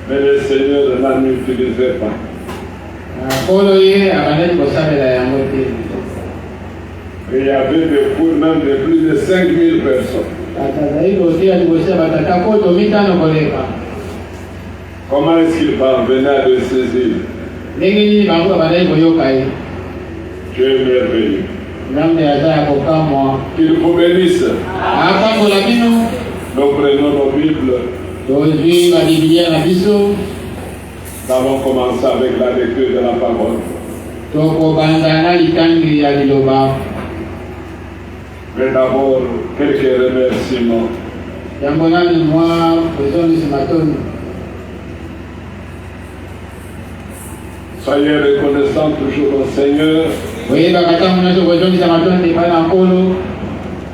Mais le Seigneur ne l'utilisait pas. Et il y avait des cours même de plus de 5000 personnes. Comment est-ce qu'il parvenait à le saisir? Dieu est merveilleux. Qu'il vous bénisse. Nous prenons nos Bibles. Nous allons commencer avec la lecture de la parole. Mais d'abord, quelques remerciements. Soyez reconnaissants toujours au Seigneur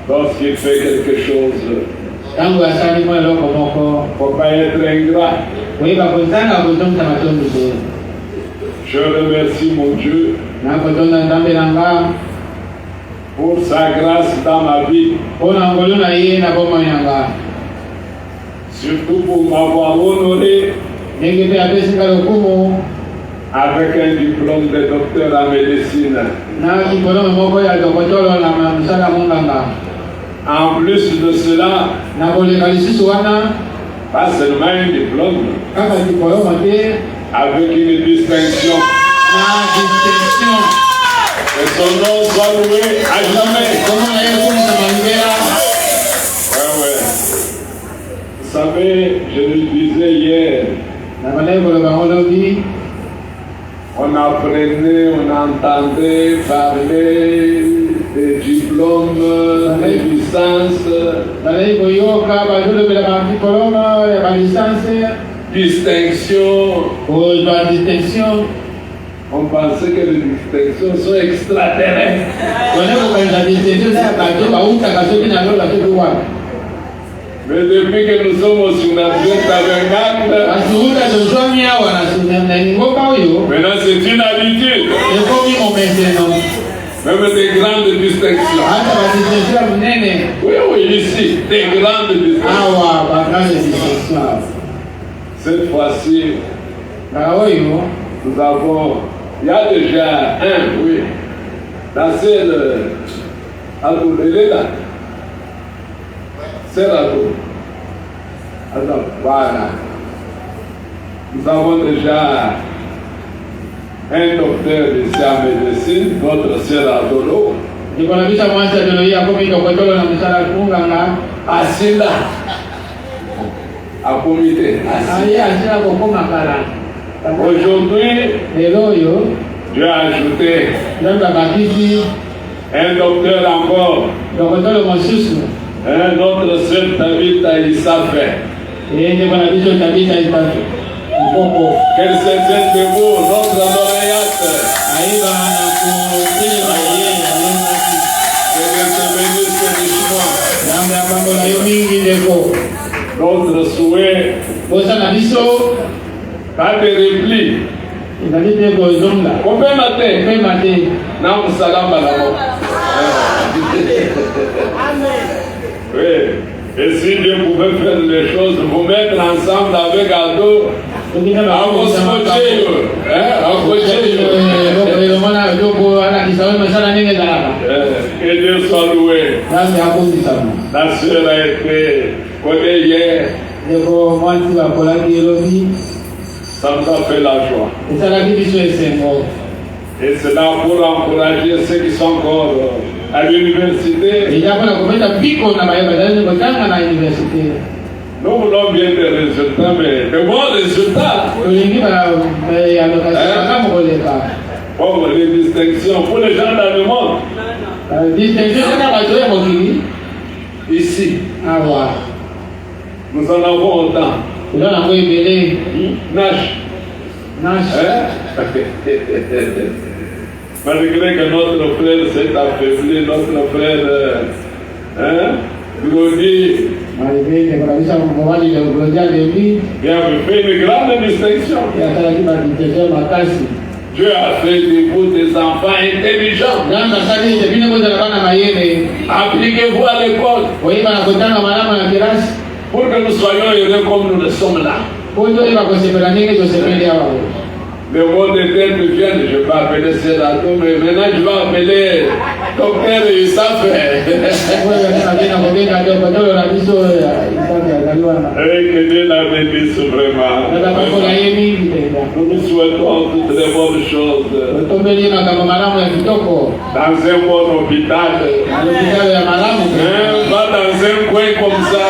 lorsqu'il fait quelque chose. Il ne faut pas être ingrat. Je remercie mon Dieu pour sa grâce dans ma vie. Surtout pour m'avoir honoré avec un diplôme de docteur en médecine. En plus de cela, pas seulement un diplôme, avec une distinction. Que son nom soit loué à jamais. Ouais. Vous savez, je le disais hier, on apprenait, on entendait parler des diplômes, des licences, distinction. On pensait que les distinctions sont extraterrestres. Mais depuis que nous sommes au Sunafrique Tabernacle, maintenant c'est une habitude. Même des grandes distinctions. Oui, ici, des grandes distinctions. Cette fois-ci, nous avons, il y a déjà dans celle, elle est là. C'est là. Alors, voilà. Nous avons déjà un docteur ici en médecine, notre sœur Adolo. Assis là. À comité. Aujourd'hui, Dieu a ajouté un docteur encore. Notre sœur Tabitha Issafé. Qu'elle se tienne debout, notre lauréate. Notre souhait, pas de repli. Combien matin? Non, salam balabo. Oui. Et si Dieu pouvait faire les choses, vous mettre ensemble avec Ado, que Dieu soit loué. La sœur a été connue hier. Ça nous a fait la joie. Et c'est là pour encourager ceux qui sont encore à l'université. Nous voulons bien des résultats, mais de bons résultats. Pour les distinctions, pour les gens dans le monde. Ici, nous en avons autant. Nash. Malgré que notre frère s'est affaibli, notre frère Glody, il avait fait une grande distinction. Dieu a fait de vous des enfants intelligents. Appliquez-vous à l'école. pour que nous soyons heureux comme nous le sommes là. Le mot de tête vient, je vais appeler Sénato, mais maintenant je vais appeler docteur Issaf. Et que Dieu la bénisse vraiment. Nous nous souhaitons toutes les bonnes choses. Dans un bon hôpital. Pas dans un coin comme ça,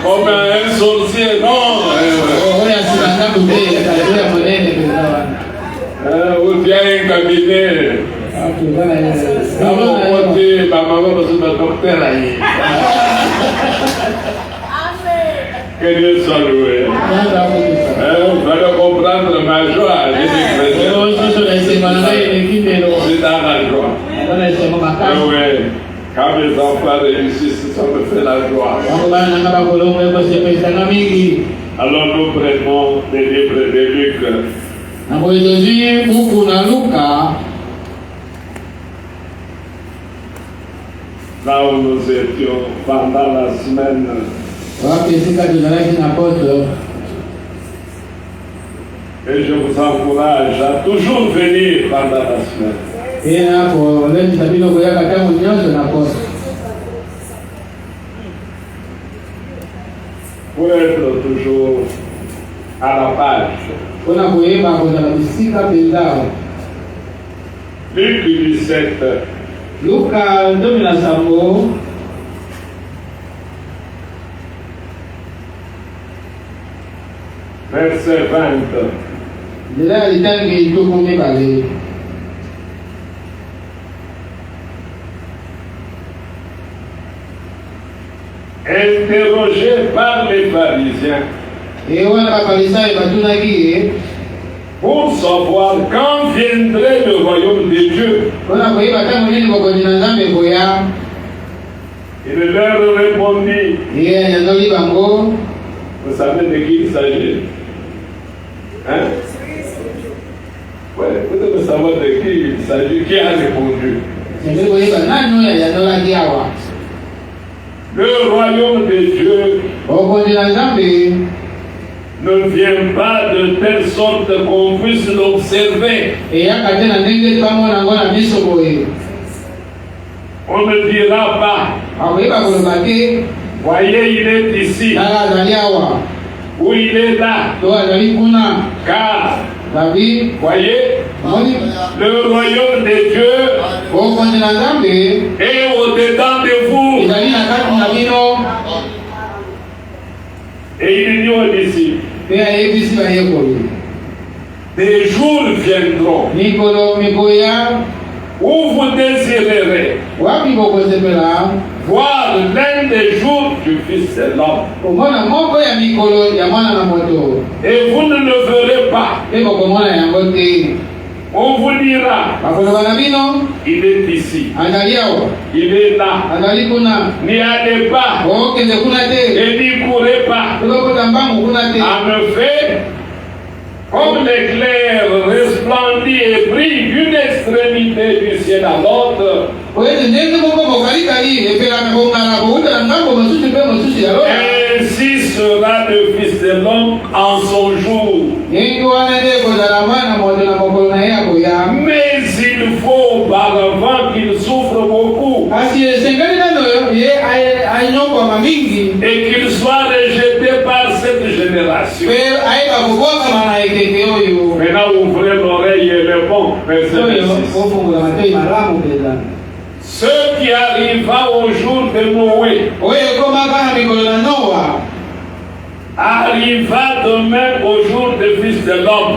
comme un sorcier, non. Ou bien un cabinet. Que Dieu soit loué. Vous allez comprendre ma joie. C'est dans la joie. Oui. Quand mes enfants réussissent, ça me fait la joie. Alors nous prenons des livres de Luc. Là où nous étions pendant la semaine. Et je vous encourage à toujours venir pendant la semaine. Pour être toujours à la page. Luc 17. Verset 20. Interrogé par les pharisiens pour savoir quand viendrait le royaume de Dieu. Il leur répondit. Vous savez de qui il s'agit? Hein? Oui, vous devez savoir de qui il s'agit, qui a répondu. Le royaume de Dieu ne vient pas de telle sorte qu'on puisse l'observer. On ne dira pas, voyez, il est ici, ou il est là, car, voyez, le royaume de Dieu est au-dedans de vous. Et il dit aux disciples, des jours viendront où vous désirerez voir l'un des jours du Fils de l'homme. Et vous ne le verrez pas. On vous dira, il est ici, il est là, n'y allez pas, et n'y courez pas. En effet, comme l'éclair resplendit et brille d'une extrémité du ciel à l'autre, ainsi sera le Fils de l'homme en son jour. Mais il faut auparavant qu'il souffre beaucoup et qu'il soit rejeté par cette génération. Maintenant, ouvrez l'oreille et le bon. Verset 26. Ce qui arriva au jour de Noé arriva demain au jour du Fils de l'homme.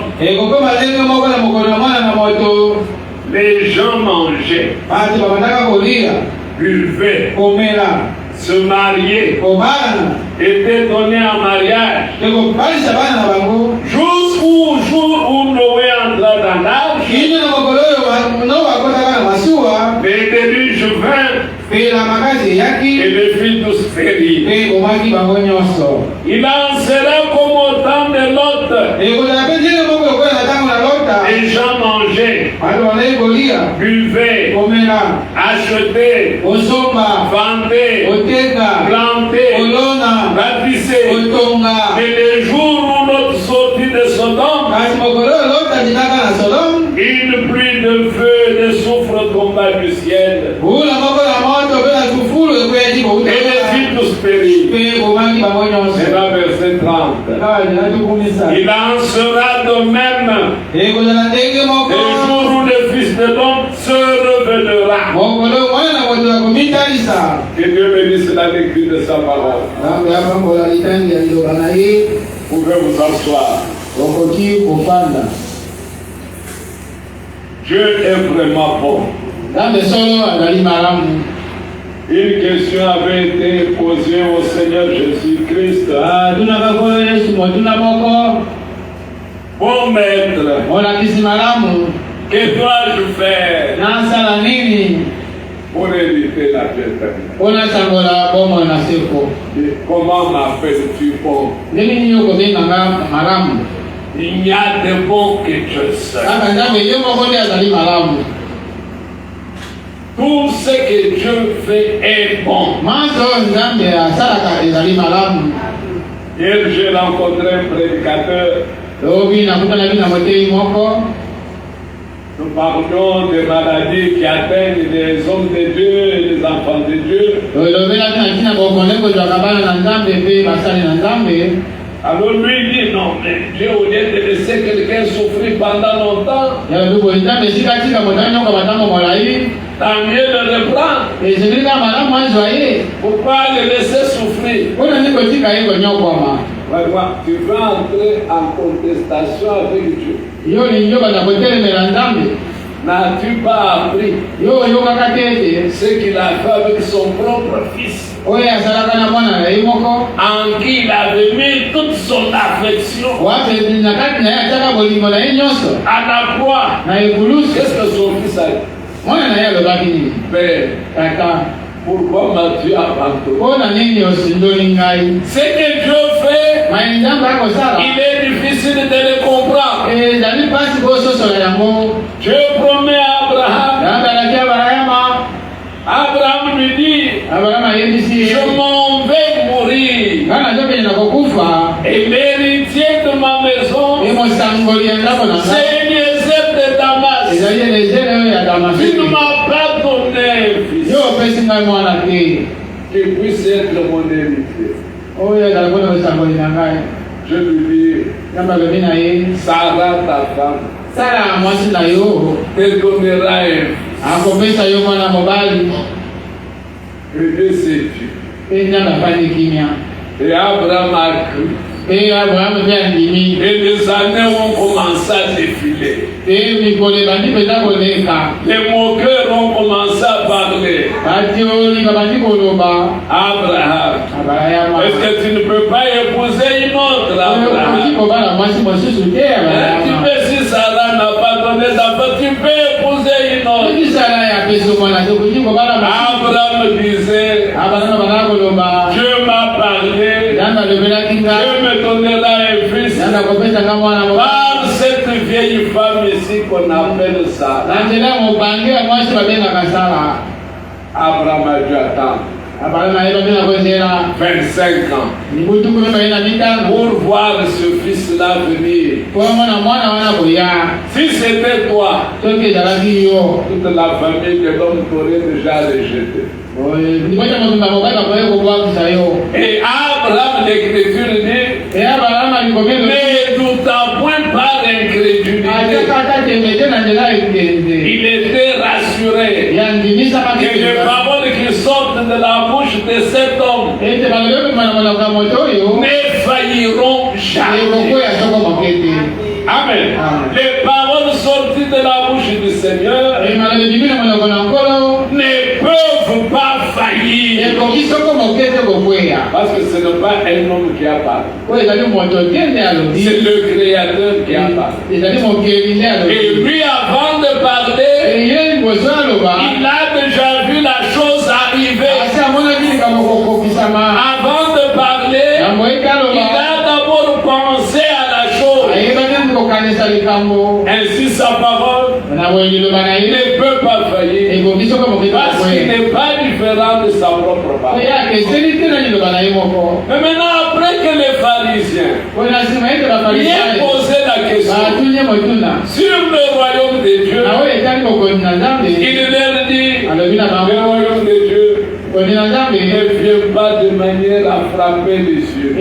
Les gens mangeaient, buvaient, se mariaient, étaient donnés en mariage. Jusqu'au jour où Noé entra dans l'arche, les déluges vinrent et les filles tous périrent. Il en sera comme au temps de Lot. Les gens mangeaient, buvaient, achetaient, vendaient, plantaient, bâtissaient, Mais le jour où l'autre sortit de Sodome, une pluie de feu et de soufre tomba du ciel. Et les filles tous périrent. C'est dans verset 30. Il en sera de même le jour où le Fils de l'homme se révélera. Que Dieu bénisse la lecture de sa parole. Vous pouvez vous asseoir. Dieu est vraiment bon. Une question avait été posée au Seigneur Jésus-Christ. Bon maître, que dois-je faire pour éviter la péternité? Comment m'appelles-tu bon? Il n'y a de bon que Dieu seul. Tout ce que Dieu fait est bon. Hier, j'ai rencontré un prédicateur. Nous parlions des maladies qui atteignent les hommes de Dieu et les enfants de Dieu. Alors lui dit non, mais Dieu au lieu de laisser quelqu'un souffrir pendant longtemps, tant mieux le reprendre. Pourquoi le laisser souffrir? Tu vas entrer en contestation avec Dieu. N'as-tu pas appris ce qu'il a fait avec son propre fils, en qui il avait mis toute son affection à la croix? Qu'est-ce que son fils a dit? Père, pourquoi m'as-tu abandonné? Ce que Dieu fait, il est difficile de le comprendre. Dieu promet à Abraham. Abraham lui dit, je m'en vais mourir. Et l'héritier de ma maison, c'est Eliezer de Damas. Tu ne m'as pas donné fils qui puisse être mon héritier. Je lui dis, Sarah, ta femme, te donnera un fils. Et Dieu s'est tu. Et Abraham a cru. Et les années ont commencé à défiler. Les moqueurs ont commencé à parler. Abraham, est-ce que tu ne peux pas épouser une autre? Abraham, tu peux, si Sarah n'a pas donné d'enfant, tu peux épouser une autre. Abraham disait, Dieu m'a parlé, Dieu me donnera un fils par cette vieille femme ici qu'on appelle Sarah. Abraham a dû attendre 25 ans pour voir ce fils-là venir. Si c'était toi, toute la famille de l'homme t'aurait déjà rejeté. Et Abraham, l'Écriture dit, ne douta point par l'incrédulité. Il était rassuré que les paroles qui sortent de la bouche de cet homme ne failliront jamais. Amen. Les paroles sorties de la bouche du Seigneur ne peuvent pas faillir. Parce que ce n'est pas un homme qui a parlé. C'est le Créateur qui a parlé. Et lui, avant de parler, il a déjà vu la chose arriver. Avant de parler, il a d'abord pensé à la chose. Ainsi sa parole ne peut pas faillir. Parce qu'il n'est pas différent de sa propre parole. Mais maintenant, après que le Rien poser la question sur le royaume de Dieu. Il leur dit, le royaume de Dieu ne vient pas de manière à frapper les yeux.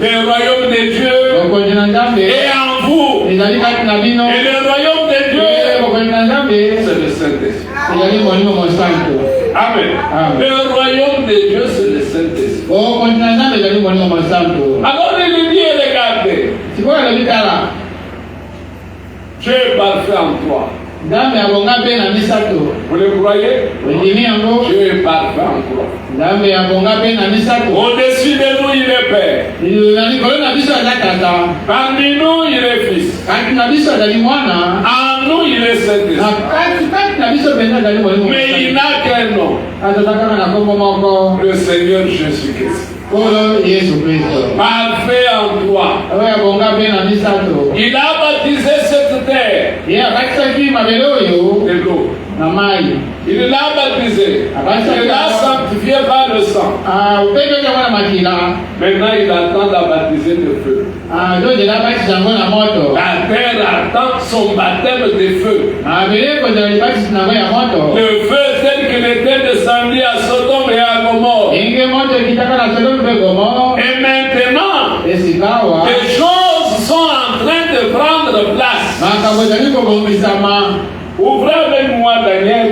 Le royaume de Dieu est en vous. Et le royaume de Dieu, c'est le Saint-Esprit. Amen. Le royaume de Dieu, c'est le Saint-Esprit. Alors il dit, regardez, Dieu est parfait en toi. Vous le croyez? Dieu est parfait en toi. Au-dessus de nous, il est Père. Parmi nous, il est Fils. En nous, il est Saint-Esprit. Mais il n'a qu'un nom. Le Seigneur Jésus-Christ. Parfait en toi. Il a baptisé cette terre de l'eau. Il l'a baptisé. Il l'a sanctifié par le sang. Maintenant, il attend la baptiser de feu. La terre attend son baptême de feu. Le feu tel qu'il était descendu à Sodome et à Gomorrhe. Et maintenant, les choses sont en train de prendre place. Ouvrez avec moi Daniel.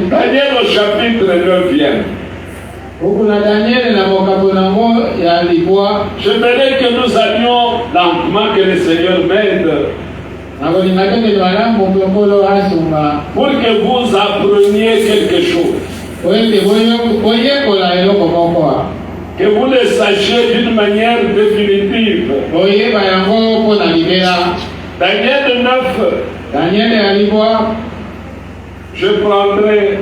Daniel au chapitre 9e. J'aimerais que nous allions lentement, que le Seigneur m'aide. Pour que vous appreniez quelque chose. Que vous le sachiez d'une manière définitive. Daniel 9. Je prendrai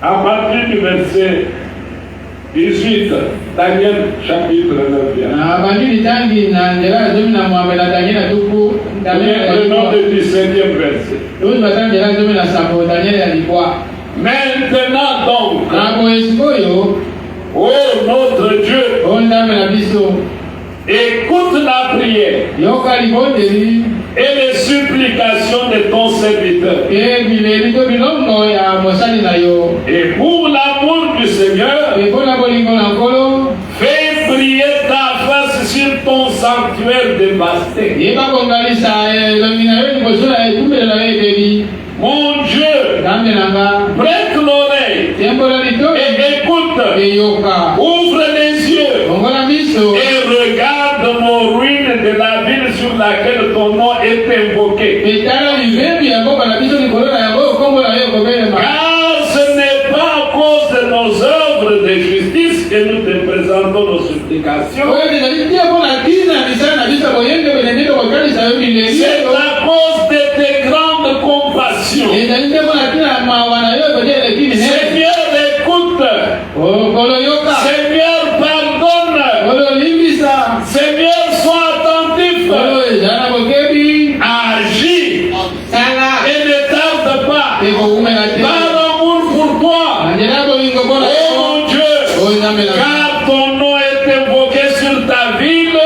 à partir du verset 18, Daniel chapitre 9. Le nom du 17e verset. Maintenant donc, oh notre Dieu, écoute la prière et les supplications de ton serviteur. Et pour l'amour du Seigneur, fais briller ta face sur ton sanctuaire dévasté. Mon Dieu, prête l'oreille et écoute. Ouvre les yeux et regarde nos ruines de la ville sur laquelle ton nom est invoqué. Car ce n'est pas à cause de nos œuvres de justice que nous te présentons nos supplications. C'est à cause de tes grandes compassions. Seigneur, écoute. Seigneur, pardonne. Seigneur, sois attentif. Agis. Et ne tarde pas. Par amour pour toi. Oh mon Dieu. Car ton nom est invoqué sur ta ville.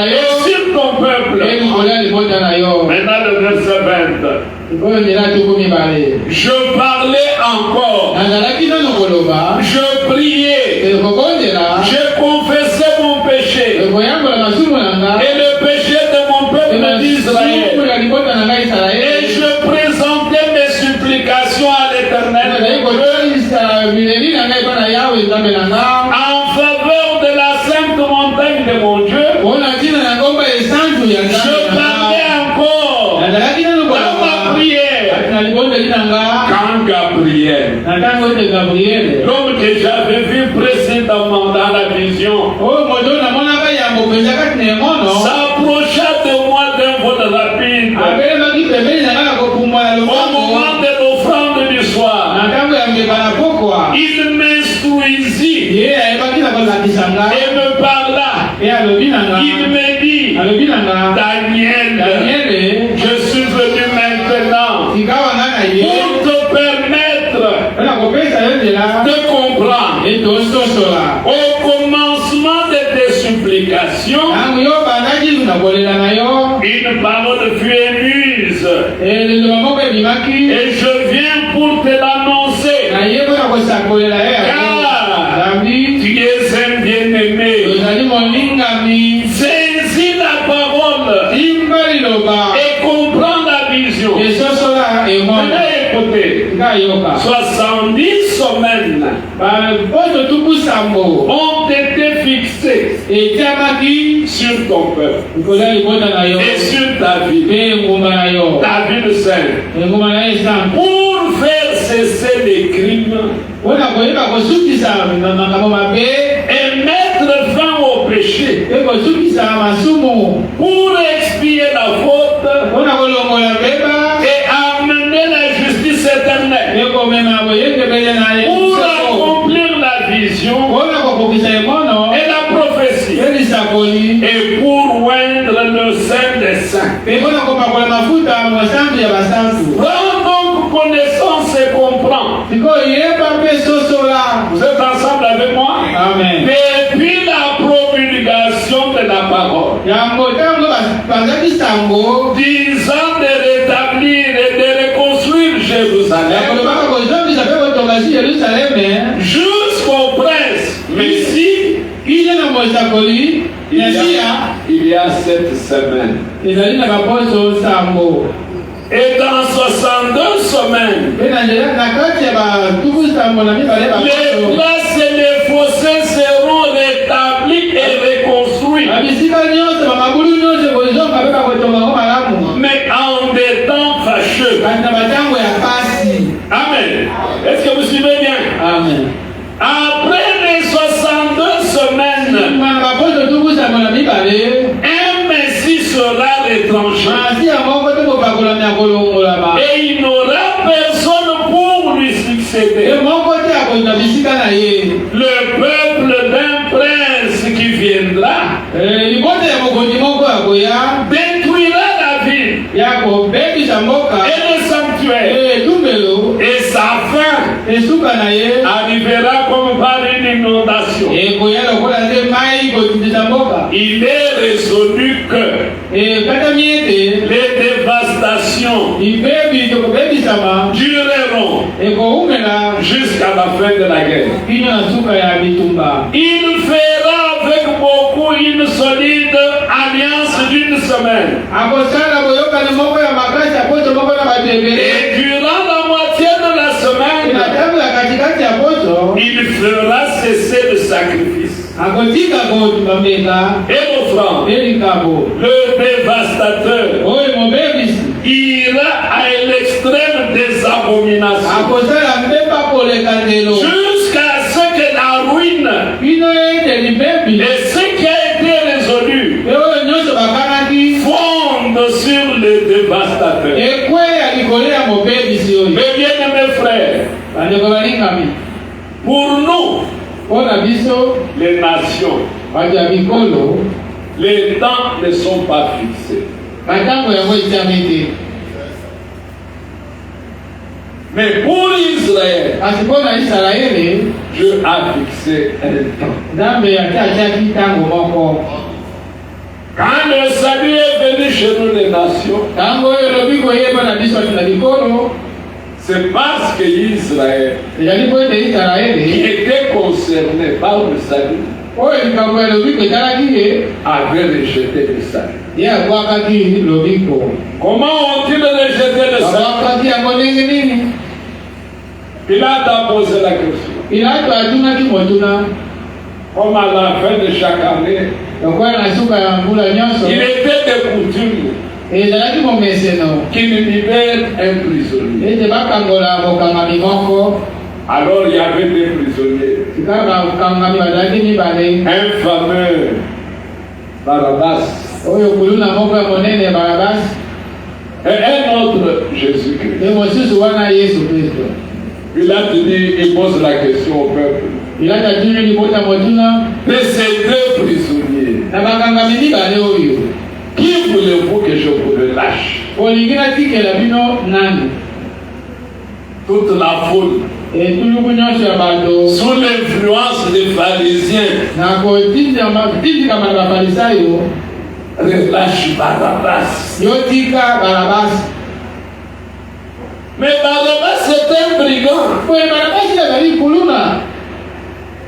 Et sur ton peuple. Maintenant le verset 20. Je parlais encore. Je priais. Je confessais mon péché. Et le péché de mon peuple d'Israël. Et je présentais mes supplications à l'Éternel. En faveur de la sainte montagne de mon Dieu. Je parlais encore. Dans ma prière. Quand Gabriel, l'homme que j'avais vu précédemment dans la vision, s'approcha de moi d'un vol rapide. Au moment de l'offrande du soir, il m'instruisit et me parla. Il me dit, Daniel, je suis venu Une parole fut émise. Et je viens pour te l'annoncer. Car tu es un bien-aimé. Saisis la parole et comprends la vision. Écoutez, 70 semaines ont été fixées sur ton peuple et sur ta vie sainte, pour faire cesser les crimes et mettre fin au péché, pour expier la faute et amener la justice éternelle, pour accomplir la vision et la prophétie, et pour oindre le sein des saints. Prends donc connaissance et comprends. Vous êtes ensemble avec moi? Amen. Depuis la promulgation de la parole, disant de rétablir et de reconstruire Jérusalem, jusqu'au prince Messie, il y a 7 semaines. Et dans 62 semaines, les places et les fossés seront rétablis et reconstruits. Mais en des temps fâcheux. Amen. Est-ce que vous suivez bien? Amen. Après les 62 semaines, un Messie sera retranché. Et il n'aura personne pour lui succéder. Le peuple d'un prince qui viendra détruira la ville et le sanctuaire. Et sa fin arrivera comme par une inondation. Il est résolu que les dévastations dureront jusqu'à la fin de la guerre. Il fera avec beaucoup une solide alliance d'une semaine. Et durant la moitié de la semaine, il fera cesser le sacrifice et l'offrande. Le dévastateur ira à l'extrême des abominations, jusqu'à ce que la ruine et ce qui a été résolu fonde sur le dévastateur. Mais bien mes frères, pour nous, les nations, les temps ne sont pas fixés. Mais pour Israël, Dieu a fixé un temps. Quand le salut est venu chez nous les nations, c'est parce que Israël, qui était concerné par le salut, avait rejeté le salut. Comment ont-ils rejeté le salut? Pilate a posé la question. Comme à la fin de chaque année, il était de coutume qu'il libère un prisonnier. Alors il y avait des prisonniers. Un fameux Barabbas et un autre Jésus-Christ. Pilate il pose la question au peuple. De ces 2 prisonniers, qui voulez-vous que je vous relâche? Toute la foule, sous l'influence des pharisiens, relâche Barabbas. Yotika Barabbas. Mais Barabbas est un brigand. Oui, Barabbas il a dit Kuluna.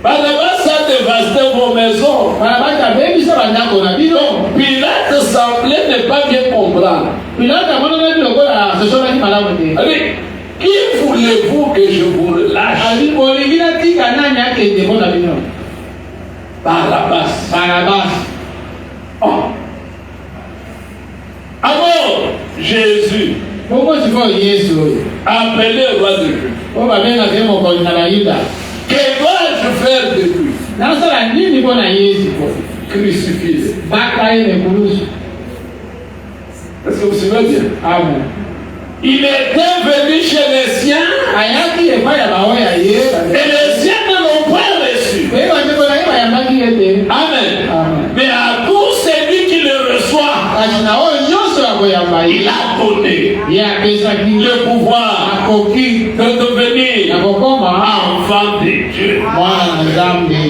Barabbas a dévasté vos maisons. Barabbas a bien dit ça maintenant qu'on a dit non. Pilate semblait ne pas bien comprendre. Pilate a montré le quoi là, ce sont les malades. Allez, qui voulez-vous que je vous relâche? Ali Bolivia tika nani yake ndio na bino. Barabbas. Barabbas. Oh. Alors, Jésus, pourquoi tu vois Jésus appelé roi de Dieu. On va bien avec mon connaître. Que dois-je faire de lui? Non, ça la nini bona Jésus. Crucifié. Bakaye le kulus. Est-ce que vous savez bien? Amen. Il était venu chez les siens. Ayaki e pas ya bawe ya ye. Et les siens ne l'ont pas reçu. Amen. Amen. Mais à tous celui qui le reçoit, il a donné le pouvoir de devenir enfant de Dieu.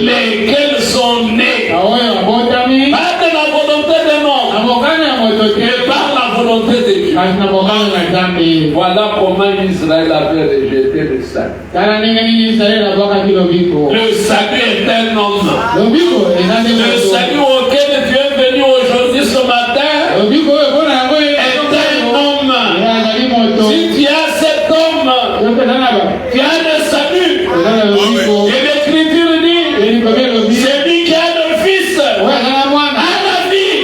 Lesquels sont nés pas de la volonté de l'homme, mais par la volonté de Dieu. Voilà comment Israël avait rejeté le salut. Le salut est un homme. Le salut auquel Dieu est venu aujourd'hui ce matin est un homme. Si tu as cet homme, tu as le salut. Et l'Écriture dit, celui qui a le Fils a la vie.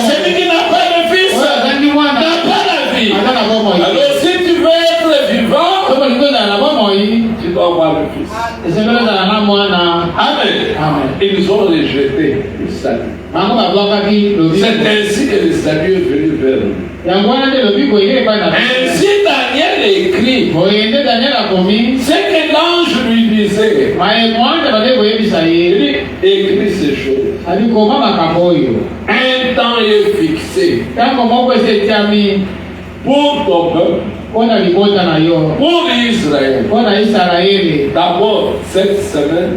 Celui qui n'a pas le Fils n'a pas la vie. Alors si tu veux être vivant, tu dois avoir le Fils. Amen. Ils ont rejeté le salut. C'est ainsi que le salut est venu vers nous. Ainsi Daniel écrit ce que l'ange lui disait. Il écrit ces choses. Un temps est fixé pour ton peuple, pour Israël. D'abord, cette semaine,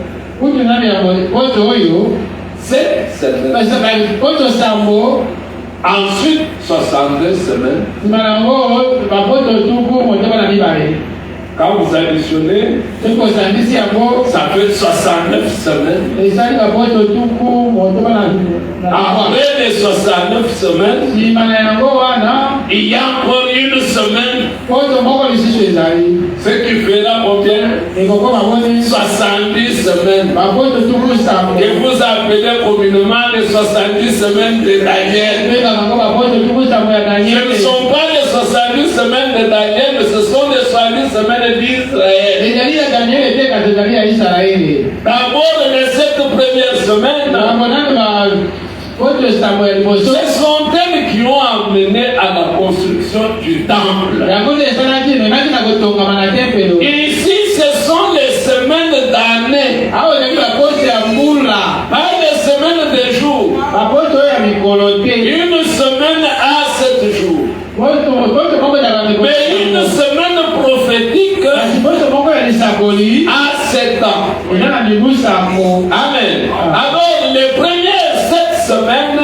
ensuite 62 semaines. Quand vous additionnez, ça fait 69 semaines. Après les 69 semaines, il y a encore une semaine. Ce qui fera combien? 70 semaines. Que vous appelez communément les 70 semaines de Daniel. Ce ne sont pas les 70 semaines de Daniel, mais ce sont les 70 semaines d'Israël. D'abord, les 7 premières semaines, ce sont elles qui ont amené à la construction du temple. Ici, ce sont les semaines d'années, pas les semaines de jours. Une semaine à 7 jours. Mais une semaine prophétique à 7 ans. Amen. Alors, les premières 7 semaines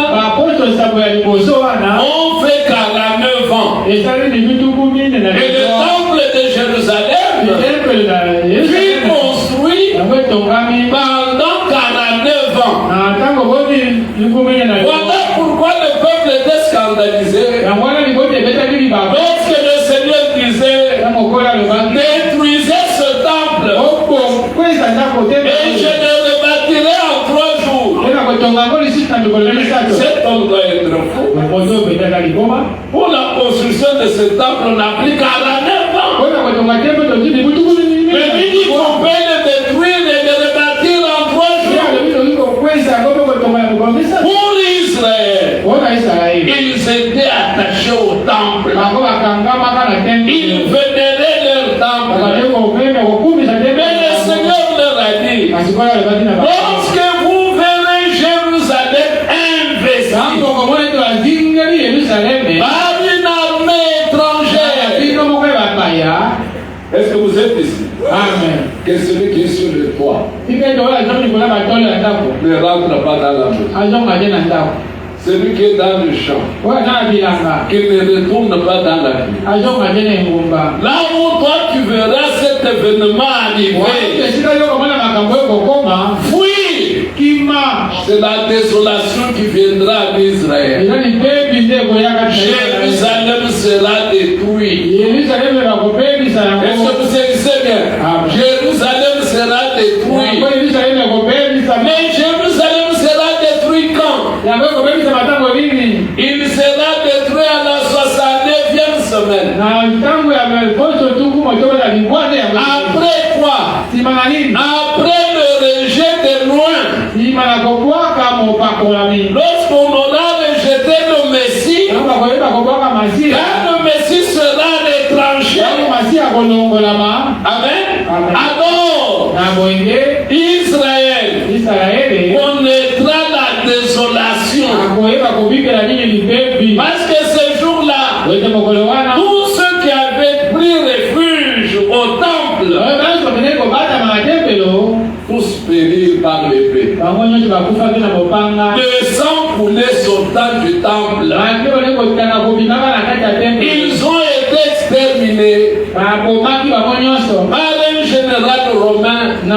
ont fait 49 ans. Et le temple de Jérusalem fut construit pendant 49 ans. Voilà pourquoi le peuple était scandalisé. Lorsque le Seigneur disait, détruisez ce temple et je le rebâtirai en 3 jours. Cet homme doit être fou. Pour la construction de ce temple, on n'a pris 49 ans. Mais lui dit qu'on peut le détruire et le rebâtir en 3 jours. Pour Israël, ils étaient attachés au temple. Ils vénéraient leur temple. Mais le Seigneur leur a dit, lorsque vous verrez Jérusalem investie par une armée étrangère, est-ce que vous êtes ici? Amen. Que celui qui est sur le toit ne rentre pas dans la maison. Celui qui est dans le champ, qu'il ne retourne pas dans la vie. Là où toi tu verras cet événement arriver, fuis. C'est la désolation qui viendra d'Israël. Jérusalem sera détruit. Est-ce que vous saisissez bien? Jérusalem sera détruit. Mais Jérusalem sera détruit quand? Il sera détruit à la 69e semaine. Après quoi? Après le rejet de loin. Lorsqu'on aura rejeté le Messie, quand le Messie sera retranché, amen. Alors, Israël connaîtra la désolation. Parce que ce jour-là, tous ceux qui avaient pris refuge au temple, tous périrent par l'épée. Le sang coulait sortant du temple. Ils ont été exterminés par un général romain du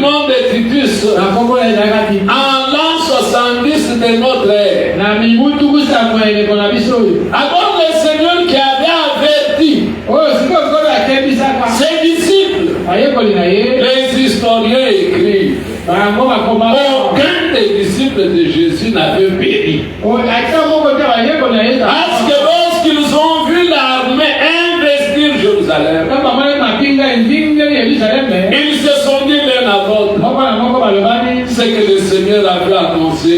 nom de Titus en l'an 70 de notre ère. Alors le Seigneur qui avait averti ses disciples, les historiens écrivent, aucun des disciples de Jésus n'avait péri. Parce que lorsqu'ils ont vu l'armée investir Jérusalem, ils se sont dit l'un à l'autre, ce que le Seigneur avait annoncé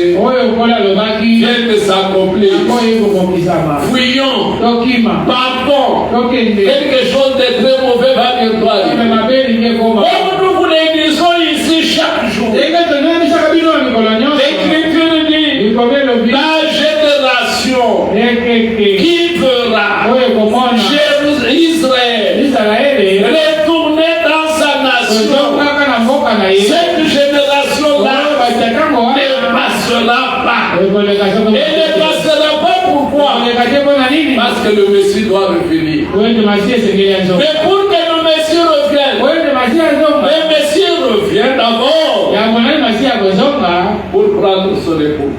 vient de s'accomplir. Fuyons, partons, quelque chose de très mauvais va bientôt arriver. Comme nous vous l'églissons ici chaque jour, l'Écriture dit, la génération qui verra Israël retourner dans sa nation, cette génération-là ne passera pas. Et ne passera pas pourquoi? Parce que le Messie doit revenir. Mais pour que le Messie revienne, le Messie revient d'abord pour prendre son épouse.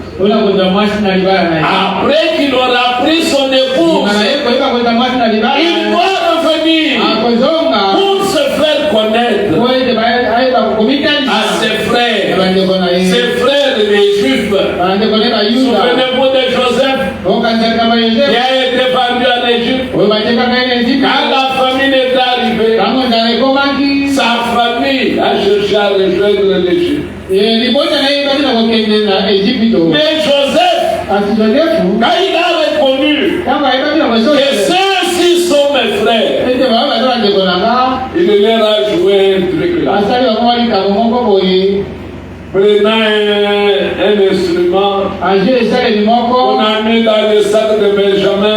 Après qu'il aura pris son épouse, il doit revenir pour se faire connaître à ses frères les Juifs. Souvenez-vous de Joseph qui a été vendu en Égypte. Quand la famine est arrivée, sa famille a cherché à rejoindre l'Égypte. Mais Joseph, quand il a reconnu que ceux-ci sont mes frères, il leur a joué un truc là. Prenant un instrument, on a mis dans le sac de Benjamin.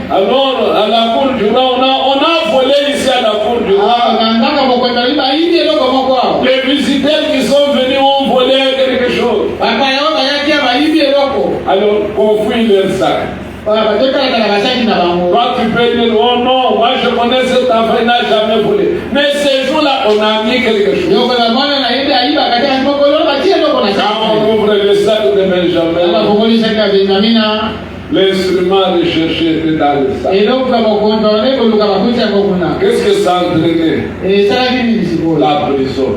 Alors, à la cour du roi, on a volé ici à la cour du roi. Les visiteurs qui sont venus ont volé quelque chose. Alors, on fouille leur sac. Toi, tu peux dire, oh non, moi je connais cet enfant, il n'a jamais volé. Mais ce jour-là, on a mis quelque chose. Quand on ouvre le sac de Benjamin, l'instrument recherché était dans le sac. Qu'est-ce que ça a entraîné? La prison.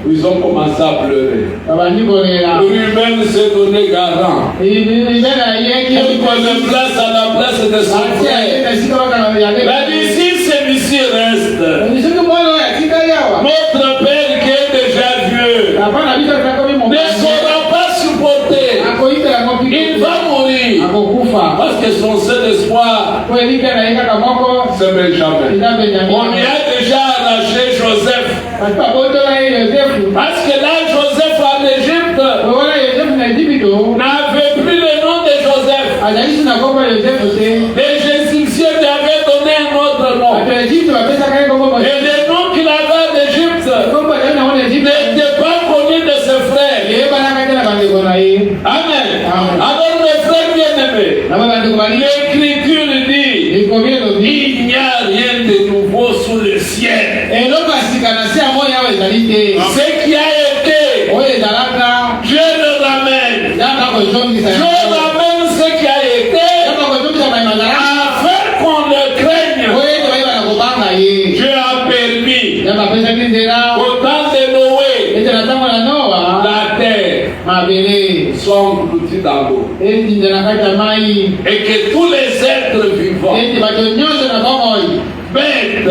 Ils ont commencé à pleurer. Ruben s'est donné garant. Il prenait place à la place de son frère. La disciple, celui-ci reste. Notre Père qui est déjà vieux ne saura pas supporter. Il va mourir. Parce que son seul espoir, c'est Benjamin. On lui a déjà arraché Joseph. Parce que là, Joseph en Égypte n'avait plus le nom de Joseph. Les Égyptiens lui avaient donné un autre nom. Et le nom qu'il avait en Égypte n'était pas connu de ses Amen. Alors mes frères bien-aimés, l'Écriture dit il n'y a rien de nouveau sous le ciel. Ce qui a été, Dieu le ramène. Dieu ramène ce qui a été afin qu'on le craigne. Dieu a permis au temps de Noé la terre soit engloutie dans l'eau et que tous les êtres vivants, bêtes,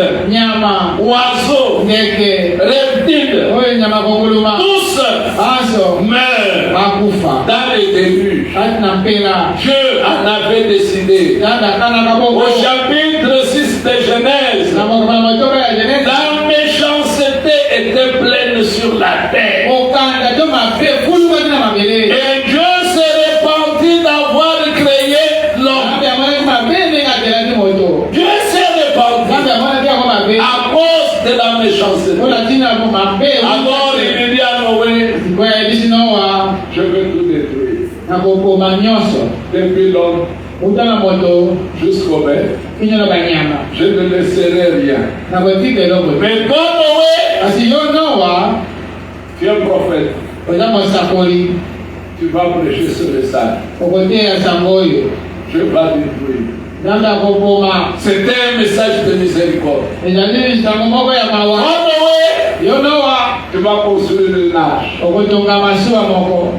oiseaux, reptiles, tous meurent dans les débuts. Dieu en avait décidé. Au chapitre 6 de Genèse, la méchanceté était pleine sur la terre. Et Dieu s'est repenti d'avoir créé l'homme. Dieu s'est repenti à cause de la méchanceté. Alors il dit à Noé, je vais tout détruire. Depuis l'homme jusqu'au maître, je ne laisserai rien. Mais toi, Noé, tu es un prophète. Tu vas prêcher ce message. Je vais détruire. C'était un message de miséricorde. Tu vas construire une arche.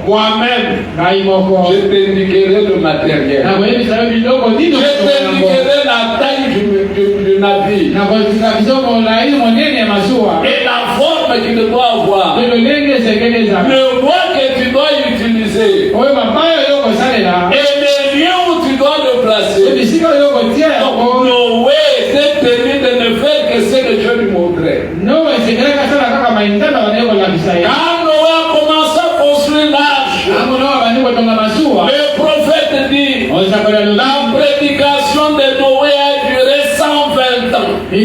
Moi-même, je t'indiquerai le matériel. Je t'indiquerai la taille du navire. Et la forme qu'il doit avoir. Le bois que tu dois utiliser. Et les lieux où tu dois le placer. Donc Noé était tenu de ne faire que ce que Dieu lui montrait. Quand Noé a commencé à construire l'arche, le prophète dit, la prédication de Noé a duré 120 ans. Le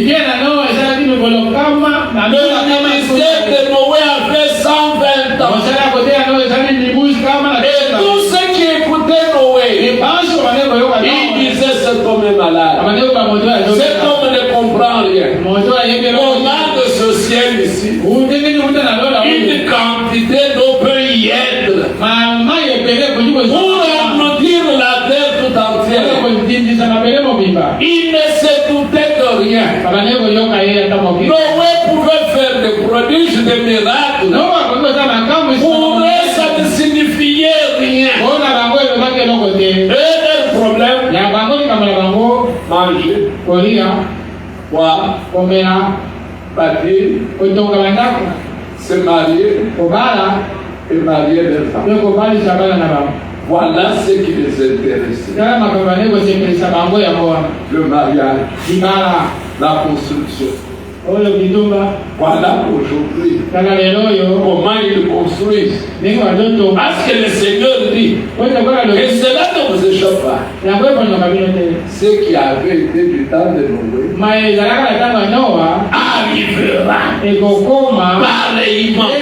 ministère de Noé a fait 120 ans. Et tous ceux qui écoutaient Noé, ils disaient cet homme est malade. Cet homme ne comprend rien. On a de ce ciel ici. Une quantité d'eau peut y être pour applaudir la terre tout entière. Il ne se doutait de rien. Noé pouvait faire des prodiges, des miracles. Pour eux, ça ne signifiait rien. Et le problème, manger, boire, bâtir, se marier et marier les femmes. Voilà ce qui les intéressait. Le mariage, la construction. Voilà aujourd'hui comment ils construisent. Parce que le Seigneur dit, et cela ne vous échappe pas. Ce qui avait été du temps de Noé arrivera pareillement.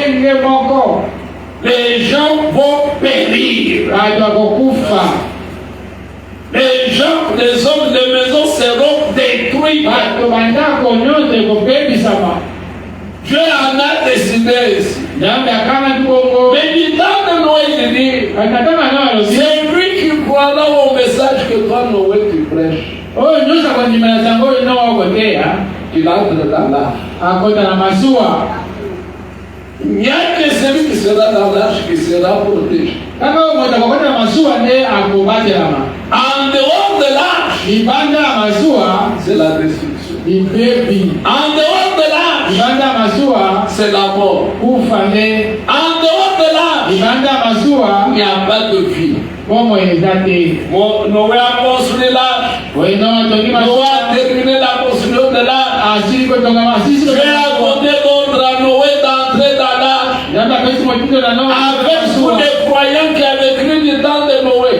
Les gens vont périr. Les gens, les hommes de maison seront détruits. Dieu en a décidé ici. Mais du temps de Noé, il dit, c'est lui qui croira au message que toi, Noé, tu prêches. Il entre dans l'arche. Il n'y a que celui qui sera dans l'arche qui sera protégé. En dehors de l'arche, c'est la destruction. En dehors de l'arche, c'est la mort. En dehors de l'arche, il n'y a pas de vie. Noé a construit l'arche. Noé a terminé la construction de l'arche. Dieu a donné l'ordre à Noé d'entrer dans l'arche. Avec tous les croyants qui avaient cru du temps de Noé.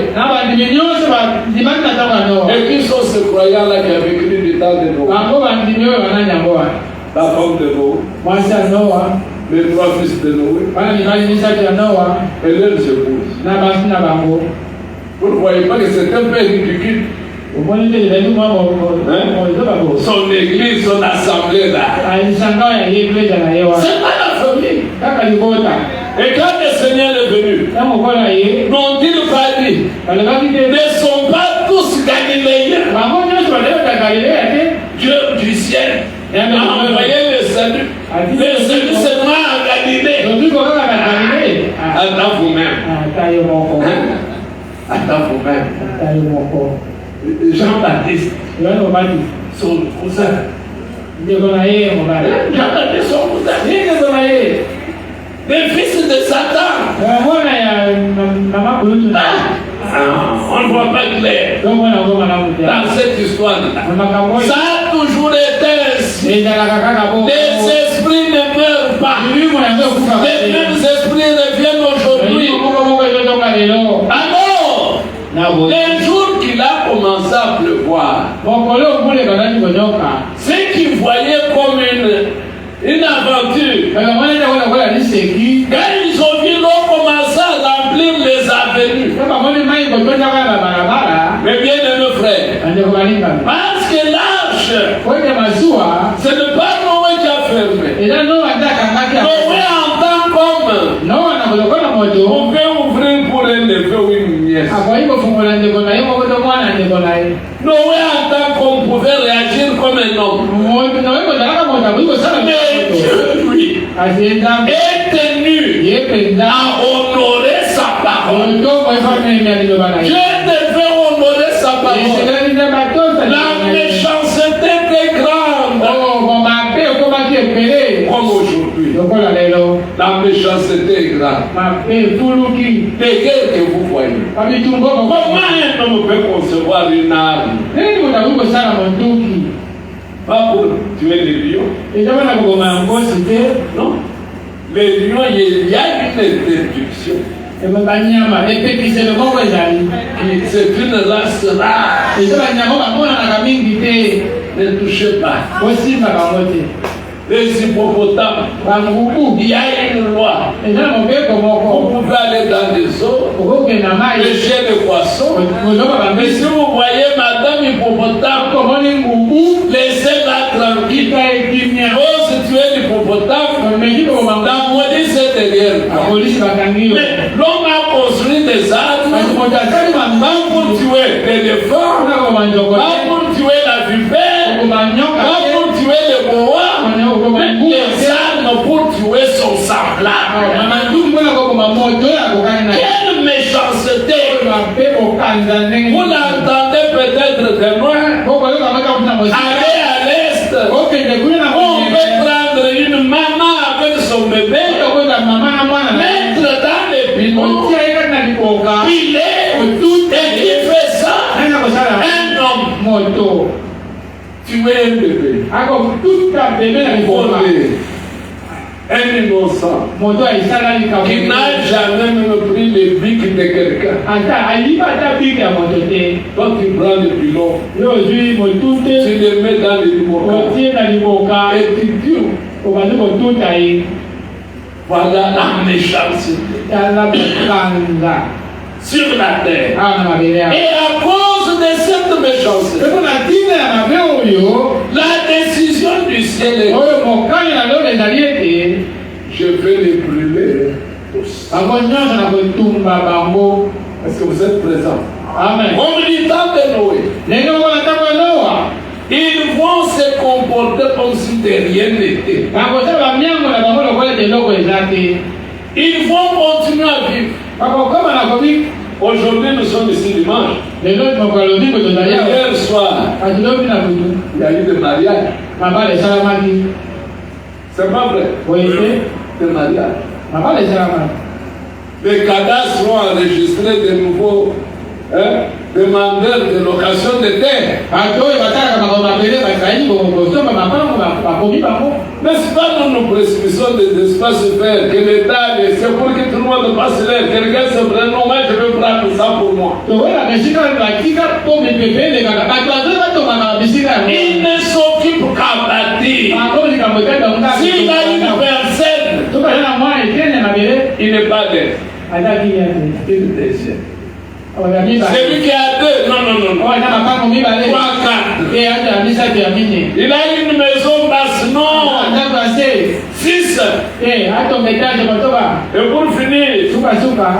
Et qui sont ces croyants-là qui avaient cru du temps de Noé? La femme de Noé, Les 3 fils de Noé et leurs épouses. Vous ne voyez pas que c'est un peu ridicule. Son église, son assemblée là. C'est pas la famille. Et quand le Seigneur est venu, n'ont-ils pas dit, ne sont pas tous galiléens. Dieu du ciel a envoyé le salut. Le salut seulement en Galilée. Attends vous-même. Attends vous-même. Jean-Baptiste, son cousin. Jean-Baptiste, son cousin. Les fils de Satan. On ne voit pas clair dans cette histoire-là. Ça a toujours été ainsi. Les esprits ne meurent pas. Les mêmes esprits reviennent aujourd'hui. Alors, les jours qu'il a commencé à pleuvoir, ceux qui voyaient comme une aventure, quand ils ont vu l'eau commencer à remplir les avenues, mais bien aimé frère, parce que l'arche, ce n'est pas Noé qui a fermé. Noé entend comme on peut ouvrir pour un neveu ou une nièce. Noé entend qu'on pouvait réagir comme un homme. Mais Dieu, lui, est tenu à honorer sa parole. Dieu devait honorer sa parole. La méchanceté était grande. Comme aujourd'hui. La méchanceté est grande. Les guerres que vous voyez. Comment un homme peut concevoir une arme? Pas pour tuer les lions. Non. Les lions, il y a une interdiction. C'est une race rare. Ne touchez pas. Les hippopotames, il y a une loi. Vous pouvez aller dans les eaux, pêcher les poissons. Mais si vous voyez madame hippopotame, laissez-la tranquille. Ose tuer l'hippopotame, la police est derrière. Mais l'homme a construit des armes, pas pour tuer l'éléphant, pas pour tuer la vipère, pas pour tuer le boa. Les armes pour tuer son semblable. Quelle méchanceté! Vous l'entendez peut-être de loin. Allez à l'est. On peut prendre une maman avec son bébé, mettre dans les pilotes, piler, et qui fait ça? Un homme. Tuer un bébé. Un innocent qui n'a jamais même pris les bics de quelqu'un. Quand tu prends le pilon, tu les mets dans les limoca et tu tues. Voilà la méchanceté sur la terre. Et à cause de cette méchanceté, la décision du ciel est je vais les brûler tous. Est-ce que vous êtes présents? Amen. Comme du temps de Noé, ils vont se comporter comme si de rien n'était. Ils vont continuer à vivre. Aujourd'hui, nous sommes ici dimanche. Hier soir, il y a eu des mariages. C'est pas vrai? Oui. Des mariages. Les cadastres seront enregistrés de nouveaux demandeurs de location de terre. N'est-ce pas, nous nous précipitons des espaces verts que l'État c'est pour que tout le monde passe l'air. Quelqu'un se prenne, non, moi je vais prendre ça pour moi. Il ne s'occupe qu'à bâtir. S'il a une personne n'est pas d'aide. Une deuxième. Celui qui a deux, non. 3, 4. Il a une maison basse, non. 6. Et pour finir,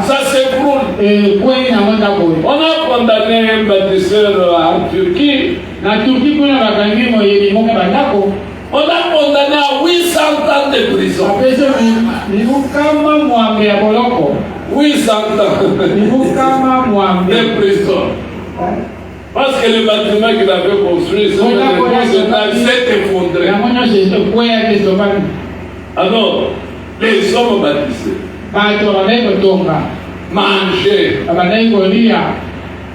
ça s'écroule. On a condamné un bâtisseur en Turquie. On a condamné à 800 ans de prison. 800 ans de prison. Parce que le bâtiment qu'il avait construit, s'est effondré. Alors, les hommes baptisés, manger.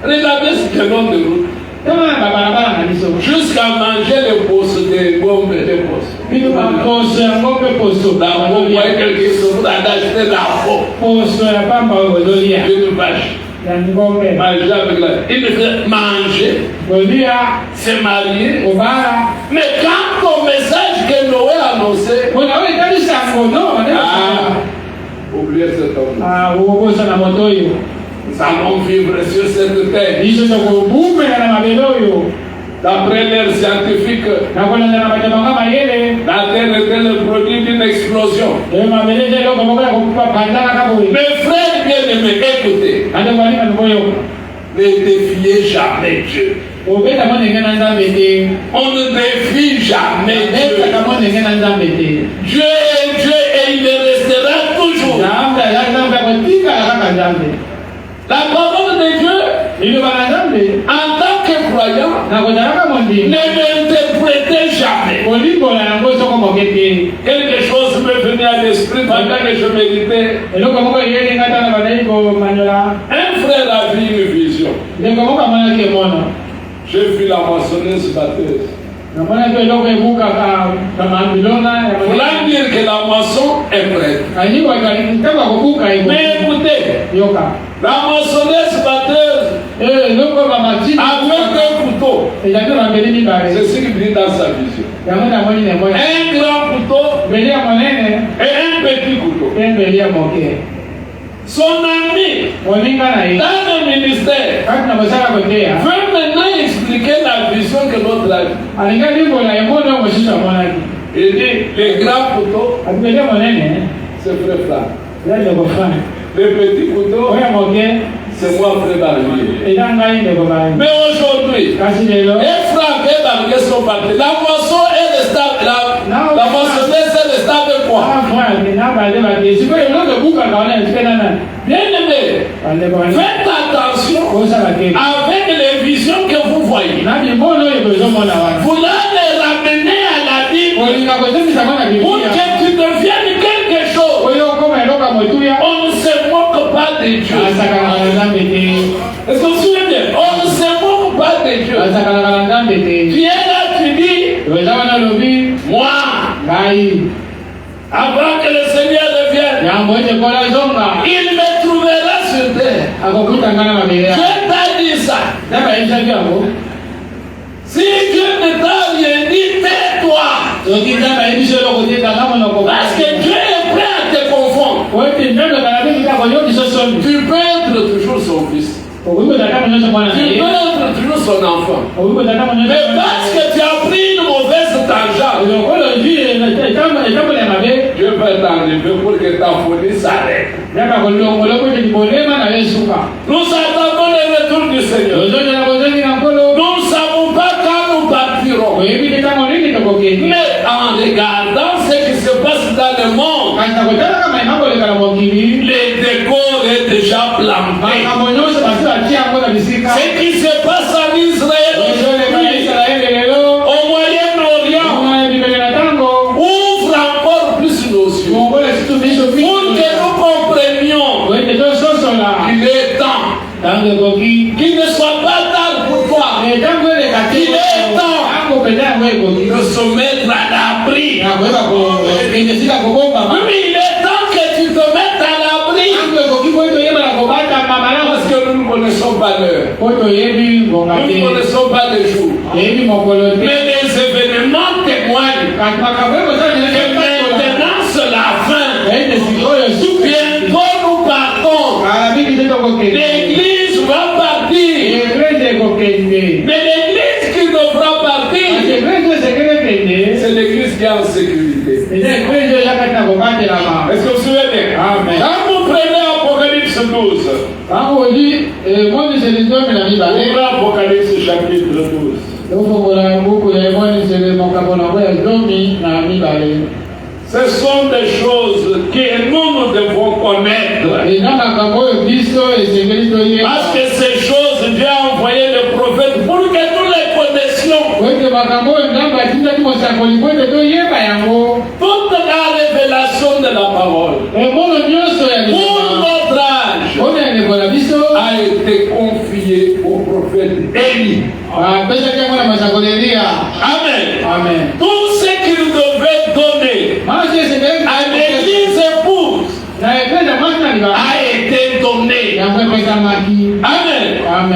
Regardez ce que l'on de route. Jusqu'à manger les postes des bombes et des postes. D'abord, vous voyez quelque chose, vous allez acheter la peau. Une vache. Manger avec la. Il devait manger, se marier. Mais quand au message que Noé a annoncé, oubliez cet homme. Nous allons vivre sur cette terre. D'après l'air scientifique, la terre était le produit d'une explosion. Mes frères bien-aimés, écoutez. Ne défiez jamais Dieu. On ne défie jamais Dieu. Dieu est Dieu et il le restera toujours. La parole de Dieu, en tant que croyant, ne l'interprétez jamais. Quelque chose me venait à l'esprit pendant que je méditais. Un frère a vu une vision. J'ai vu la moissonneuse batteuse. Voulant dire que la moisson est prête. Mais écoutez, la moissonneuse batteuse avec un couteau. C'est ce qu'il dit dans sa vision. Un grand couteau et un petit couteau. Son ami dans le ministère veut maintenant expliquer la vision que l'autre a vue. Il dit les grands couteaux, c'est frère Franck. Le petit couteau, c'est moi frère Barbier. Mais aujourd'hui, Franck est dans son parti. La moisson est restable. La moissonneuse est restable quoi? Bien-aimé, faites attention avec les visions que vous voyez. Vous les ramener à la Bible pour que tu deviennes quelque chose. On ne se moque pas de Dieu. Est-ce que vous vous souvenez bien? On ne se moque pas de Dieu. Tu es là, tu dis, moi, avant que le Seigneur revienne, il me trouvera sur terre. Dieu t'a dit ça. Si Dieu ne t'a rien dit, tais-toi. Parce que Dieu est prêt à te confondre. Tu peux être toujours son fils. Tu peux être toujours son enfant. Mais parce que tu as pris une mauvaise tangente, Dieu va t'enlever pour que ta folie s'arrête. Nous attendons le retour du Seigneur. Nous ne savons pas quand nous partirons. Mais en regardant ce qui se passe dans le monde, les décors est déjà planté. Ce qui se passe en Israël au Moyen-Orient ouvre encore plus nos yeux pour que nous comprenions qu'il est temps qu'il ne soit pas tard pour toi. Il est temps de se mettre à l'abri. Oui, il est temps que tu te mettes à l'abri. Parce que nous ne connaissons pas l'heure. Nous ne connaissons pas les jours. Mais les événements témoignent que maintenant c'est la fin. Bientôt L'église va partir. Mais l'église qui devra partir, c'est l'église qui est en sécurité. Est-ce que vous savez bien? Quand vous prenez Apocalypse 12, ouvrez Apocalypse chapitre 12. Ce sont des choses que nous devons connaître. Parce que ces choses, Dieu a envoyé le prophète pour que nous les connaissions. Toute la révélation de la parole pour notre âge a été confiée au prophète Élie. Amen. Tout ce qu'il devait donner à l'église épouse a été donné. Amen.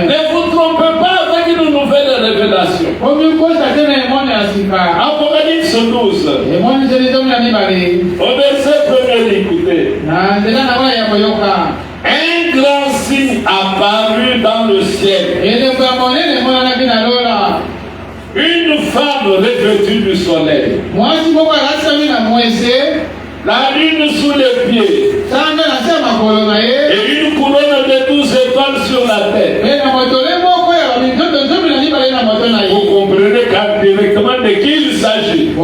Ne vous trompez pas avec une nouvelle révélation. Apocalypse 12. Au verset 1er, écoutez. Un grand signe apparut dans le ciel. Une femme revêtue du soleil. La lune sous les pieds. Et une couronne de 12 étoiles sur la tête. Vous comprenez directement de qui il s'agit. Elle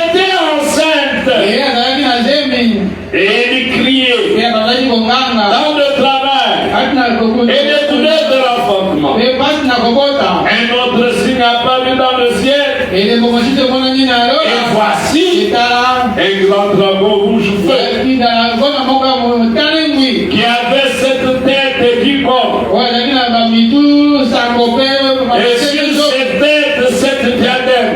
était enceinte. Et elle criait dans le travail. Et les douleurs de l'enfantement. Un autre signe apparut dans le ciel. Et voici un grand dragon rouge feu qui avait cette tête qui porte. Et sur cette tête, cette diadème.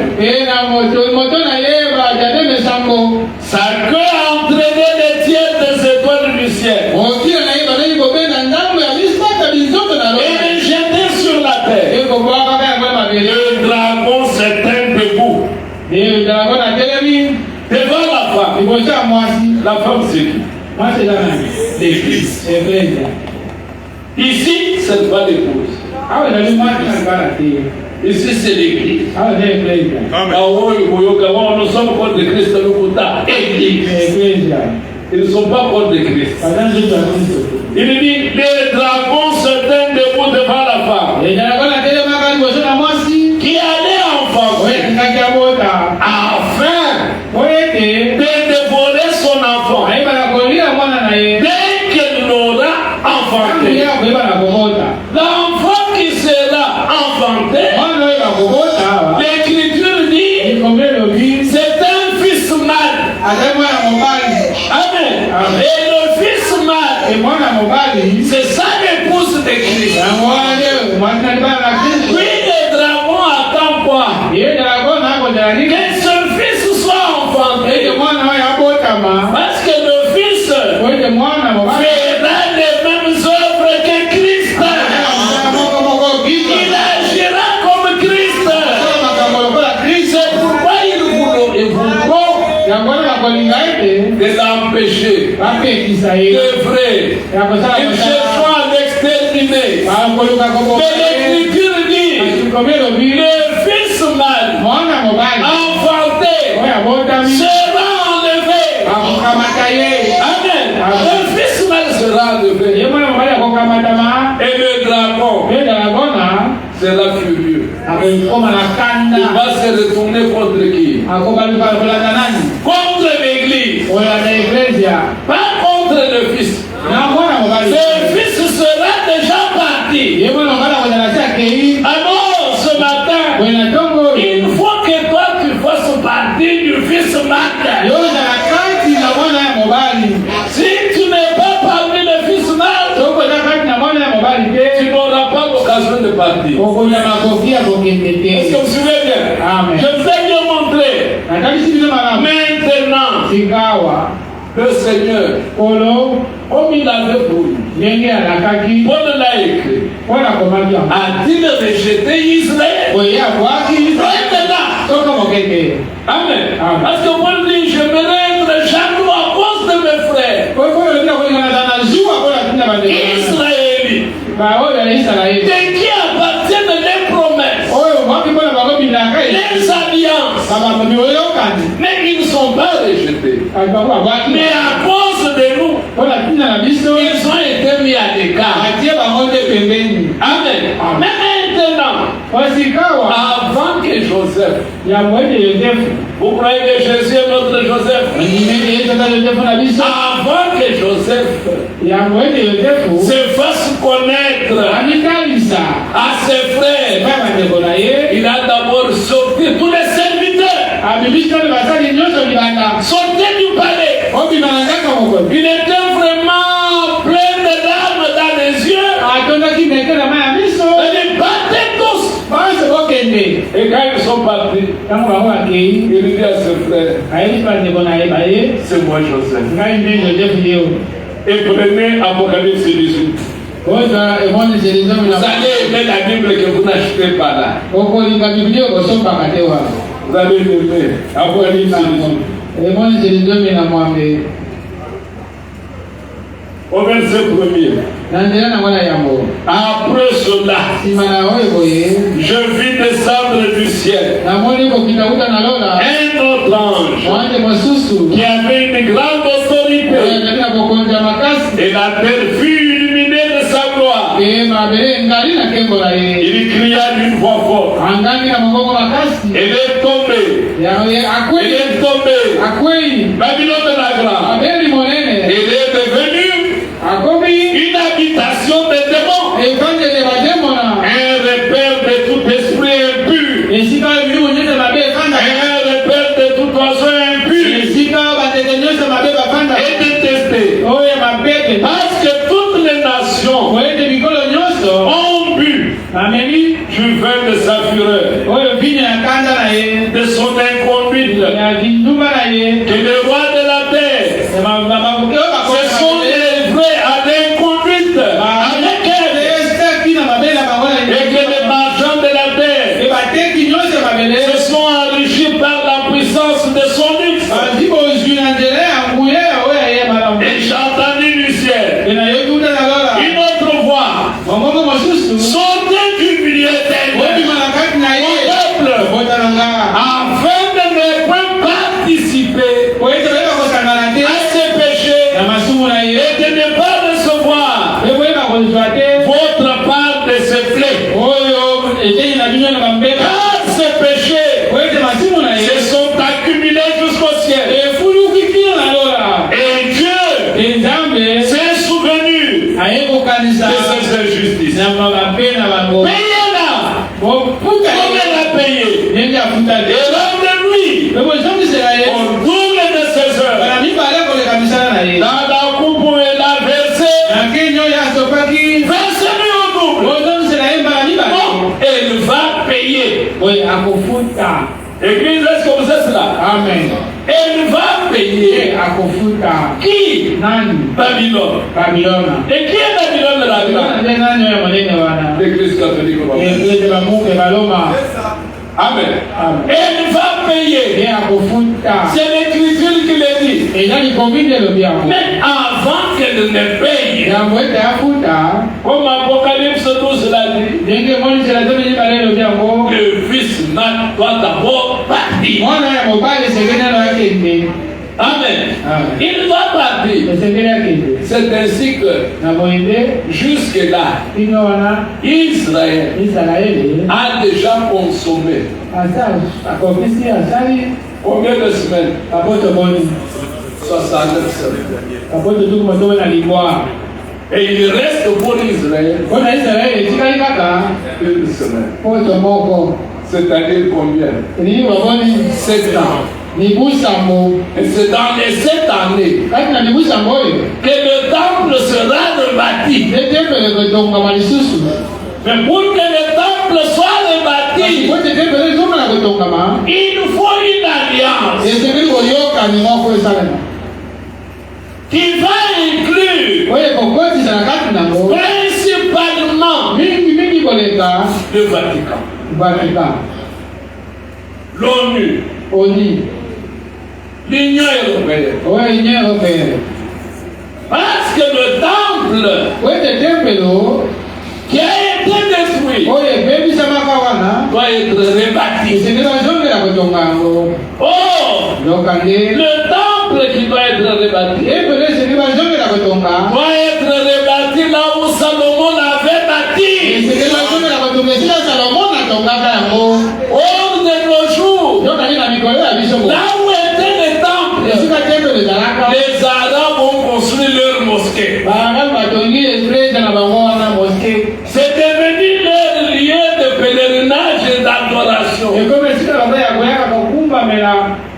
Sa queue entraînait les tiers des étoiles du ciel. Et les jetait sur la terre. Le dragon s'éteint debout. Devant la femme. La femme, c'est qui? L'église. Ici, ce n'est pas l'épouse. Ici, c'est l'église. Nous sommes contre Christ, Église. Ils ne sont pas contre Christ. Il dit, les dragons se tiennent debout devant la femme qui allait enfanter afin de dévorer son enfant dès qu'elle l'aura enfanté. L'enfant qui sera enfanté, l'Écriture dit, c'est un fils mâle. Amen. Et le fils mâle, c'est ça l'épouse de Christ. Oui, les dragons attendent quoi? Que ce fils soit enfanté. Parce que le fils fera les mêmes œuvres que Christ. Il agira comme Christ. C'est pourquoi il voudront de l'empêcher, d'œuvrer. Ils cherchent à l'exterminer. Mais l'Écriture dit, le fils mâle enfanté sera enlevé. Amen. Le fils mâle sera enlevé. Et le dragon sera furieux. Il va se retourner contre qui? Contre l'église. Pas contre le fils. Le fils sera déjà parti. Alors ce matin, il faut que toi tu fasses partie du fils mâle. Si tu n'es pas parmi le fils mâle, tu n'auras pas l'occasion de partir. Est-ce que vous suivez bien? Amen. Je vous ai bien montré. Maintenant, le Seigneur, comme il avait voulu, Paul l'a écrit. A-t-il rejeté Israël? Amen. Parce que Paul dit, je vais être jaloux à cause de mes frères. de qui appartiennent les promesses, les alliances. Mais ils ne sont pas rejetés. Mais à cause de nous, ils ont été mis à l'écart. Amen. Mais maintenant, avant que Joseph, vous croyez que Jésus est notre Joseph? Avant que Joseph se fasse connaître à ses frères, il a d'abord sorti tous les serviteurs. Sortez du palais. Il était vraiment plein de larmes dans les yeux. Il battait tous. Et quand ils sont partis, il dit à ses frères, c'est moi Joseph. Et prenez Apocalypse 18. Vous allez aimer la Bible que vous n'achetez pas là. Vous allez aimer Apocalypse 18. Au verset 1er. Après cela, je vis descendre du ciel un autre ange qui avait une grande autorité, et la terre fut illuminée de sa gloire. Il cria d'une voix forte. Elle est tombée. Elle est tombée. Babylone la grande. Elle est devenue une habitation des démons, un repère de tout esprit impur, un repère de tout oiseau impur et détesté, parce que toutes les nations ont bu du vin de sa fureur, de son inconduite, que le roi de la terre, ce sont les vrais à l'inconduite avec elle, et que les marchands de la terre se sont enrichis par la puissance de son luxe. Et j'ai entendu du ciel une autre voix: sortez du milieu d'elle, mon peuple, afin de ne point participer à ces péchés et de ne pas recevoir votre part de ces plaies. Car ces péchés se sont accumulés jusqu'au ciel. Et Dieu s'est souvenu de ces injustices. Payez-la. Combien l'a payé? Et rendez-lui au double de ses heures. Dans la coupe où elle a versé, versez-lui au double. Bon, elle va payer. Église, est-ce que vous êtes là? Amen. Elle va payer. Qui? Babylone. Et qui est Babylone de la grande? L'église catholique. Amen. Elle va payer. C'est l'écriture qui le dit. Mais avant qu'elle ne paye, comme Apocalypse 12 l'a dit, le fils doit d'abord partir. Amen. Il doit partir. C'est ainsi que jusque-là, Israël a déjà consommé combien de semaines? 69 semaines. Et il reste pour Israël une semaine. C'est-à-dire combien? 7 ans. Et c'est dans les 7 années que le temple sera rebâti. Mais pour que le temple soit rebâti, il faut une alliance qui va inclure principalement le Vatican, l'ONU, l'Union européenne. Parce que le temple détruit Oye, baby sama kawana. doit être rebâti. Isengela jongela kutongango. Oh, Lokande. le temple qui doit être rebâti Ebele isengela jongela kutonga. doit être rebâti là où Salomon avait bâti. Isengela jongela kutonga sila Salomon atonga kango. Hors de nos jours, Yokani na mikolo ya biso. là où était le temple, Esika tembe le zalaka. les Arabes ont construit leur mosquée. Bangal batongi estreza na bango wana mosquée. C'est devenu leur lieu de pèlerinage et d'adoration. Ekome esika bango ya koyaka kokumba mela.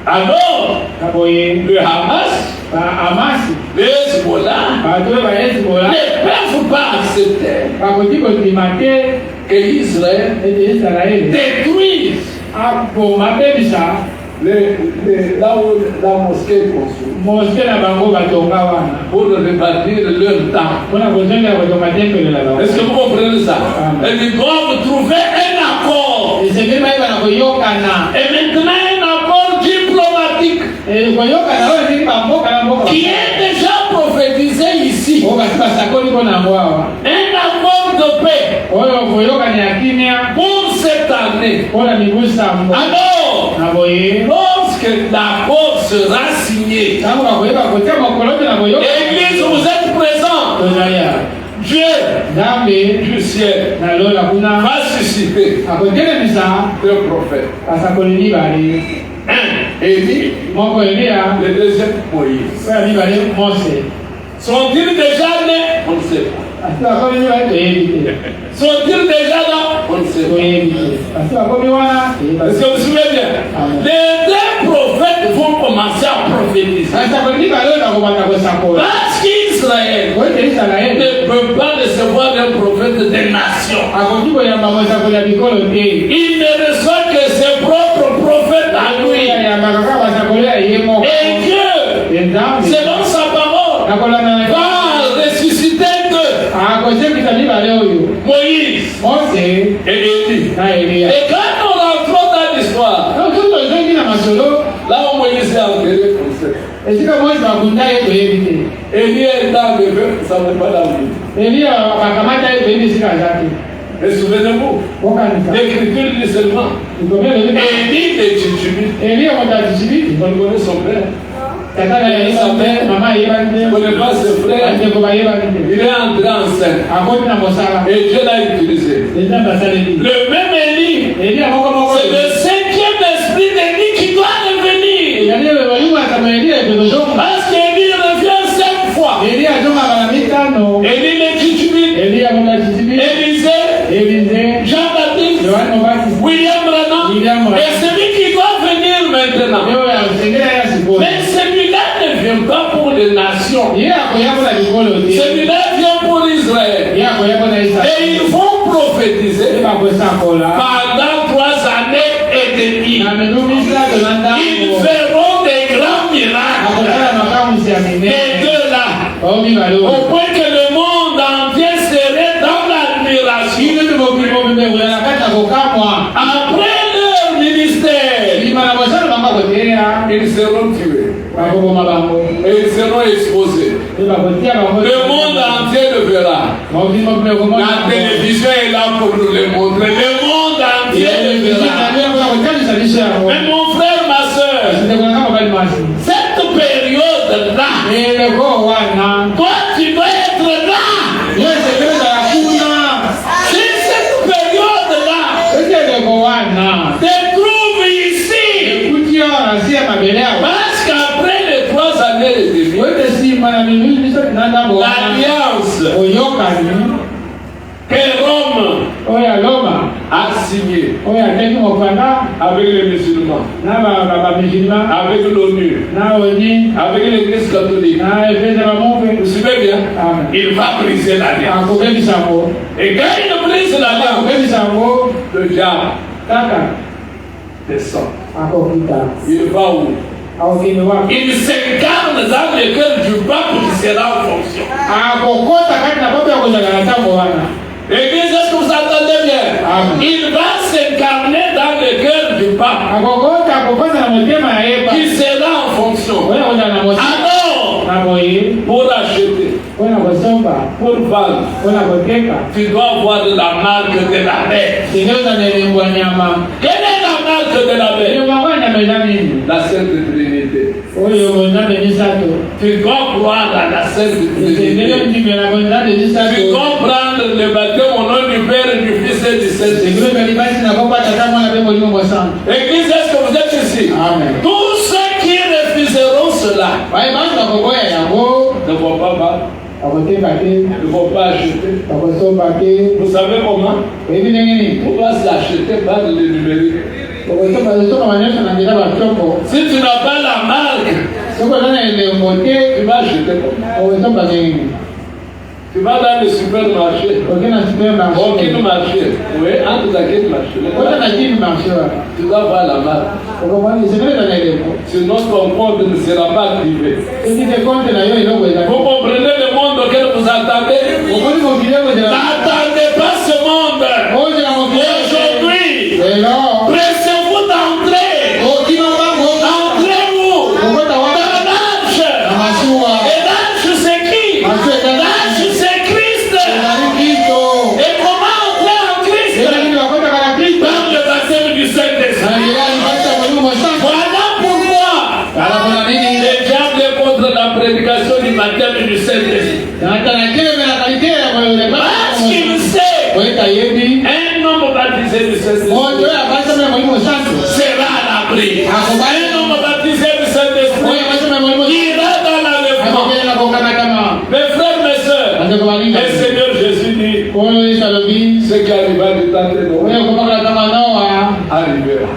Alors, Kaboye. le Hamas, Ba Amasi. le Hezbollah Bato ba Hezbollah. ne peuvent pas accepter Bakoti kotimate. que Israël Ete Israel. détruise Apo mabebisa. là où la mosquée est construite Mosquée na bango batonga wana. pour rebâtir leur temple. Mpona kozongela kotonga tempele na bango. Est-ce que vous comprenez ça? Amen. Et ils doivent trouver un accord. Esengeli bayeba na koyokana. Et maintenant un accord diplomatique Koyokana oyo ezali bamboka na mboka. qui est déjà prophétisé ici. Oyo basi basakoli mpo na yango awa. Un accord de paix Oyo koyokana ya kimia pour cette année. mpo na mibu sambo. Alors, Na boye. lorsque l'accord sera signé, Ntango bakoyeba kotia mokolo te na koyokana. Église, vous êtes présents. Tozali ya. Dieu Nzambe du ciel na lola kuna va susciter akotelemisa deux prophètes. basakoli mibale. Un, Élie, Moko Eliya, le deuxième, Moïse. oyo mibale Mose. Sont-ils déjà nés? On ne sait pas. Asi bakomi mibale toyebi te. Sont-ils déjà là? On ne sait pas. Toyebi te. Asi bakomi wana toyeba Est-ce te. que vous vous souvenez bien? Amen. Les deux prophètes vont commencer à prophétiser. Basakoli mibale oyo bakobanda kosakola. Parce qu'Israël Oyo Israele ne peut pas recevoir un prophète des nations. akoki koyamba kosakoli ya bikolo te. Il ne reçoit que ses propres prophètes à lui. Ayambaka kaka basakoli ya ye moko. Et Dieu, Nzambe selon sa parole, nakolanda na va ressusciter deux, akosekisa mibale oyo Moïse Mose et Élie. na Eliya. Et quand on rentre dans l'histoire, Donc soki tozongi na masolo là où Moïse est enterré, on sait. esika Mose bakunda ye toyebi te. Élie est arrivé, ça ne pas la vie. Eliya bakamata ye toyebi esika aza te. Et souvenez-vous, Bokanisa l'Écriture dit seulement ikomia lobi Élie de Tchitchibit. Eliya moto atishibiti On connaît son frère. tata na yeba te mama ayebani On te connaît pas ses frères. bandeko bayebani te Il est entré enceinte. akoti na mosala Et Dieu l'a utilisé. Nzambe asaleli Le même Élie, Eliya moko moko c'est le cinquième esprit d'Élie qui doit revenir. ezali balimu atama Eliya ekotozonga Parce qu'Élie revient 5 fois. Eliya azonga bala mitano Élie le Tchitchibit, Eliya moto atishibiti Élisée, Elize Jean-Baptiste, Yohane Mobati William Branham. William Branham. Et celui qui doit venir maintenant. oyo asengela ya sikoyo Mais celui-là ne vient pas pour les nations. ye akoya mpona bikolo te Celui-là vient pour Israël. ye akoya mpona Et Israele ils vont prophétiser ye bakosakola pendant 3 années et demie. na melumisa tona Ils ntango feront des grands miracles. akosala makamwisi ya Les minene deux là. bao mibale Au oyo point que le monde entier serait dans l'admiration. bino te mokili mobimbe koya na kati ya kokamwa Après leur ministère, lima na mosala bango akoteya ils seront tués. bakoboma bango Et ils seront exposés. pe bakotia bango Le monde entier le verra. mokili mobimbe La komona télévision est là pour nous le montrer. Le monde entier le verra. kotalisa biso yango Mais mon frère, ma soeur, sindekolaka mobali mwasi cette période-là, eleko wana toi, tu dois être là. yo esekelezala kuna Si cette période-là esi eleko wana te trouve ici, ekuti yo na si ya mabele awa parce qu'après les 3 années et demie, oyote nsima na minui biso na ntango wana l'alliance oyokani que Rome oyo aloma a signée oyo ateki mokanda avec les musulmans, na bamusulma avec l'ONU, na oni avec l'église catholique, na eglise bamope vous suivez bien, Amen. il va briser l'alliance. akobebisa yango Et quand il brise l'alliance, akobebisa yango le diable kaka descend. akokita Il va où? akokende wapi Il s'incarne dans le cœur du peuple qui sera en fonction. akokota kati na pape ya kozala na ntango wana Église, est-ce que vous entendez bien? Amen. Il va s'incarner dans le cœur du pape akokota akofanda na motema ya ye qui sera en fonction. oyo akozala na mosala Alors, na pour acheter, pour vendre, tu dois avoir de la marque de la bête. Quelle est la marque de la bête? La Sainte Trinité. Tu dois croire à la Sainte Trinité. Tu dois prendre le baptême au nom du Père, du Fils et du Saint-Esprit. Église, est-ce que vous êtes ici? Amen. Tous ceux qui refuseront cela ne vont pas battre, ne vont pas acheter. Vous savez comment? On va s'acheter par le numérique. Si tu n'as pas la marque, tu vas acheter comment? Tu vas dans le supermarché. Aucun marché. Oui, entre dans quel marché? Tu dois avoir la marque. Sinon ton compte ne sera pas activé. Vous comprenez le monde auquel vous attendez? N'attendez pas ce monde. Aujourd'hui, pressez-vous d'entrer. Entrez-vous dans l'arche. Et l'arche c'est qui? L'arche c'est Christ. Et comment entrer en Christ? Par le baptême du Saint-Esprit. Voilà pourquoi le diable est contre la prédication du baptême du Saint-Esprit. Parce qu'il sait un homme baptisé du Saint-Esprit sera à l'abri. Un homme baptisé du Saint-Esprit ira dans l'enlèvement. Mes frères, mes sœurs, le Seigneur Jésus dit ce qui arriva du temps de Noé arrivera.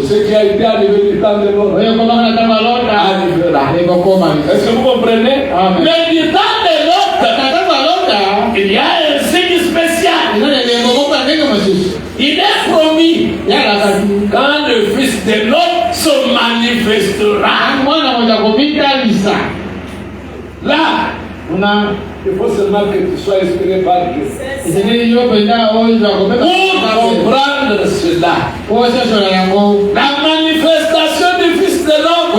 Ce qui a été arrivé du temps de Noé arrivera. Est-ce que vous comprenez? Mais du temps de l'autre, il y a un signe spécial. Il est promis quand le Fils de l'homme se manifestera. Là, il faut seulement que tu sois inspiré par Dieu pour comprendre cela. La manifestation du Fils de l'homme,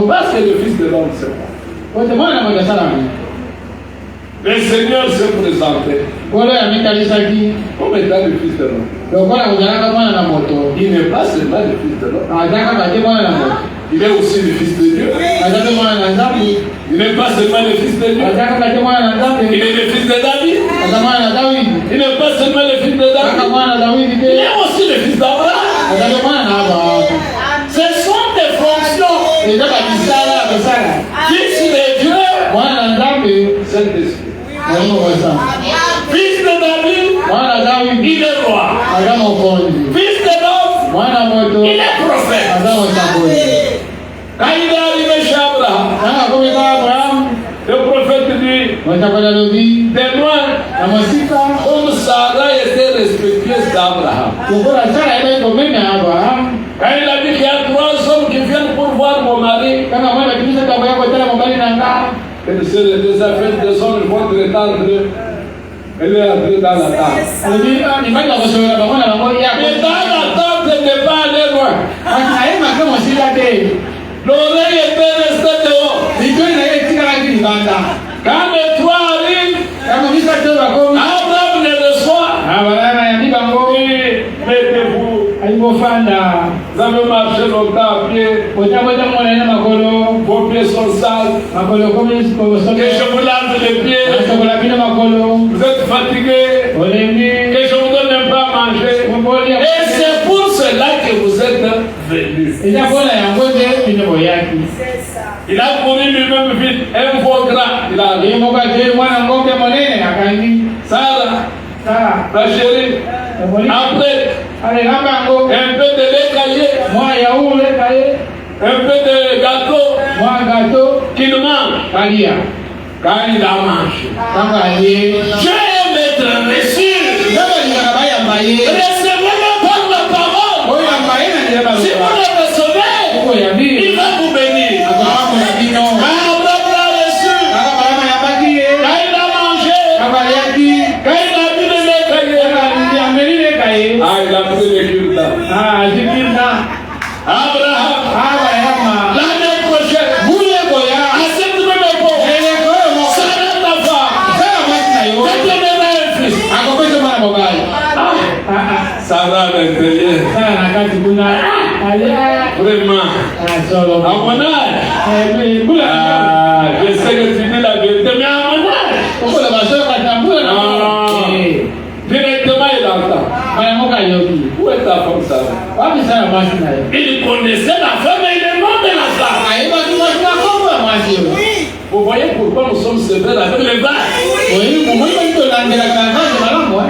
parce que le Fils de l'homme c'est moi. Le Seigneur s'est présenté comme étant le Fils de l'homme. Il n'est pas seulement le Fils de l'homme. Il est aussi le Fils de Dieu. Il n'est pas seulement le Fils de Dieu. Il est le Fils de David. Il n'est pas seulement le Fils de David. Il est aussi le Fils d'Abraham. Ce sont des fonctions. Fils de Dieu, Saint-Esprit. Fils de David, il est roi. Fils de l'homme, il est prophète. Quand il est arrivé chez Abraham, le prophète dit, de loin, comme Sarah était respectueuse d'Abraham. Quand il a dit qu'il y a 3 hommes qui viennent pour voir mon mari, et c'est les affaires des hommes vont traiter entre eux. Elle est entrée dans la tente. Mais dans la tente, elle n'est pas allée loin. L'oreille était restée dehors. Quand les 3 arrivent, Abraham les reçoit. Mettez-vous. Vous avez marché longtemps à pied. Vos pieds sont sales. Que je vous lave les pieds. Vous êtes fatigué. Que je vous donne un peu à manger. Et c'est pour cela que vous êtes venus. Il a couru lui-même vite. Un veau gras. Il a Sarah, ma chérie. Après, un peu de lait caillé. Un peu de gâteau. Qu'il mange. Quand il a mangé, je vais mettre reçu. Recevez-le par la parole. Si vous le recevez, il va vous bénir. Abraham l'a reçu. Quand il a mangé, quand il a bu le lait caillé, il a pris le cure-dent. Abraham, l'année prochaine, vous à l'intérieur. Vraiment. À mon âge. Je sais que tu dis la vérité, mais à mon âge. Directement, il entend. Où est ta femme, Sarah? Il connaissait la femme et le nom de la femme. Vous voyez pourquoi nous sommes sévères avec les vaches.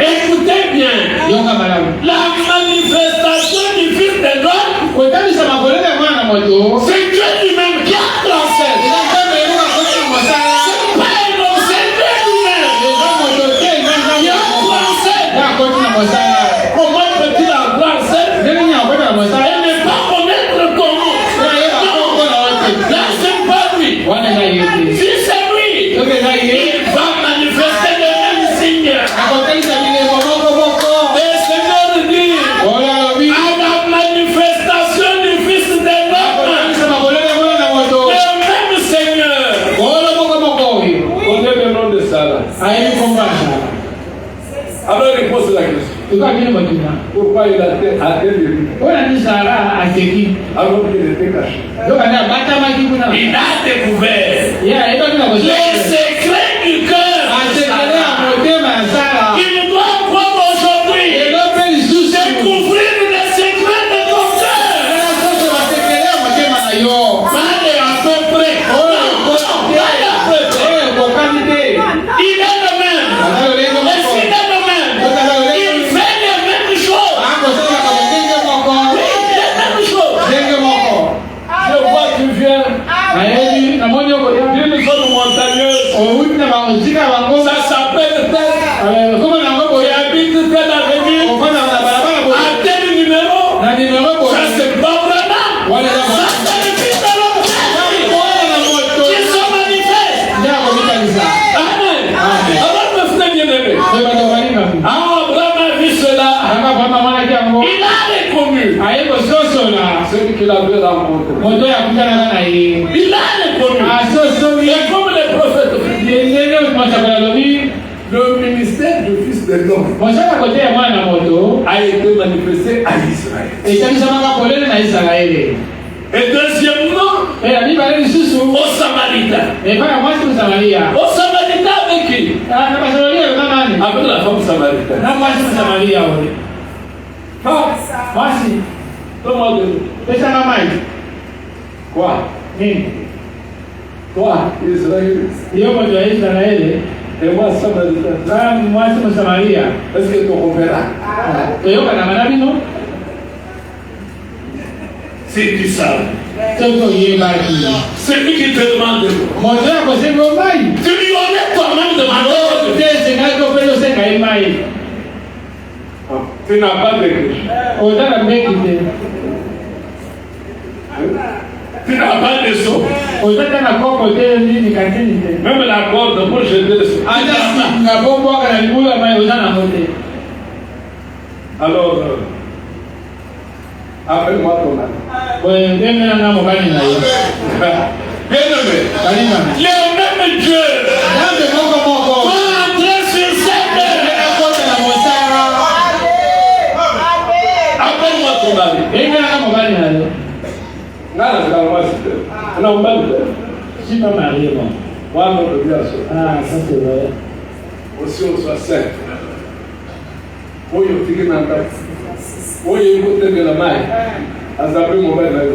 Écoutez bien. La manifestation du Fils de l'homme, c'est Dieu lui-même qui a lancé. C'est pas un Dieu lui-même. Comment peut-il avoir cette et ne pas connaître comment? Là, c'est pas lui. Si c'est lui, il va manifester le même signe. Et Seigneur dit, à la manifestation du Fils de l'homme, le même Seigneur. Connais le nom de Sarah. Alors il pose la question. Pourquoi il a été atteint? Alors qu'il était caché. Il a découvert les secrets du cœur. Il doit voir aujourd'hui découvrir les secrets de ton cœur. Allez à peu près. Il est le même. Et s'il est le même, il fait les mêmes choses. Je vois que tu viens d'une zone montagneuse. Ça s'appelle tel. Tu habites telle avenue. À tel numéro. Ça c'est pas vraiment. Ça c'est le Fils de l'homme qui se manifeste. Amen. Alors me frère bien-aimé. Abraham a vu cela. Il a reconnu celui qu'il avait rencontré. Il a reconnu. Et comme les prophètes, le ministère du Fils de l'homme a été manifesté à Israël. Et deuxièmement, aux Samaritains. Aux Samaritains avec qui? Avec la femme samaritaine. Quoi? Toi, Israël. Et moi, Samaritain. Est-ce que tu comprends? Si tu savais. Celui qui te demande. Tu lui aurais toi-même demandé. Tu n'as pas de riche. Tu n'as pas de seau. Même la corde pour jeter le seau. Alors, appelle-moi ton ami. Bien-aimé, le même Dieu va entrer sur cette terre. Appelle-moi ton ami. Je suis pas marié, bon. Moi, notre vie à soi. Ah, ça c'est vrai. Aussi, on soit saint. Oyo tiki nanta. Oyo ikote de la main. Azabi mobile na yo.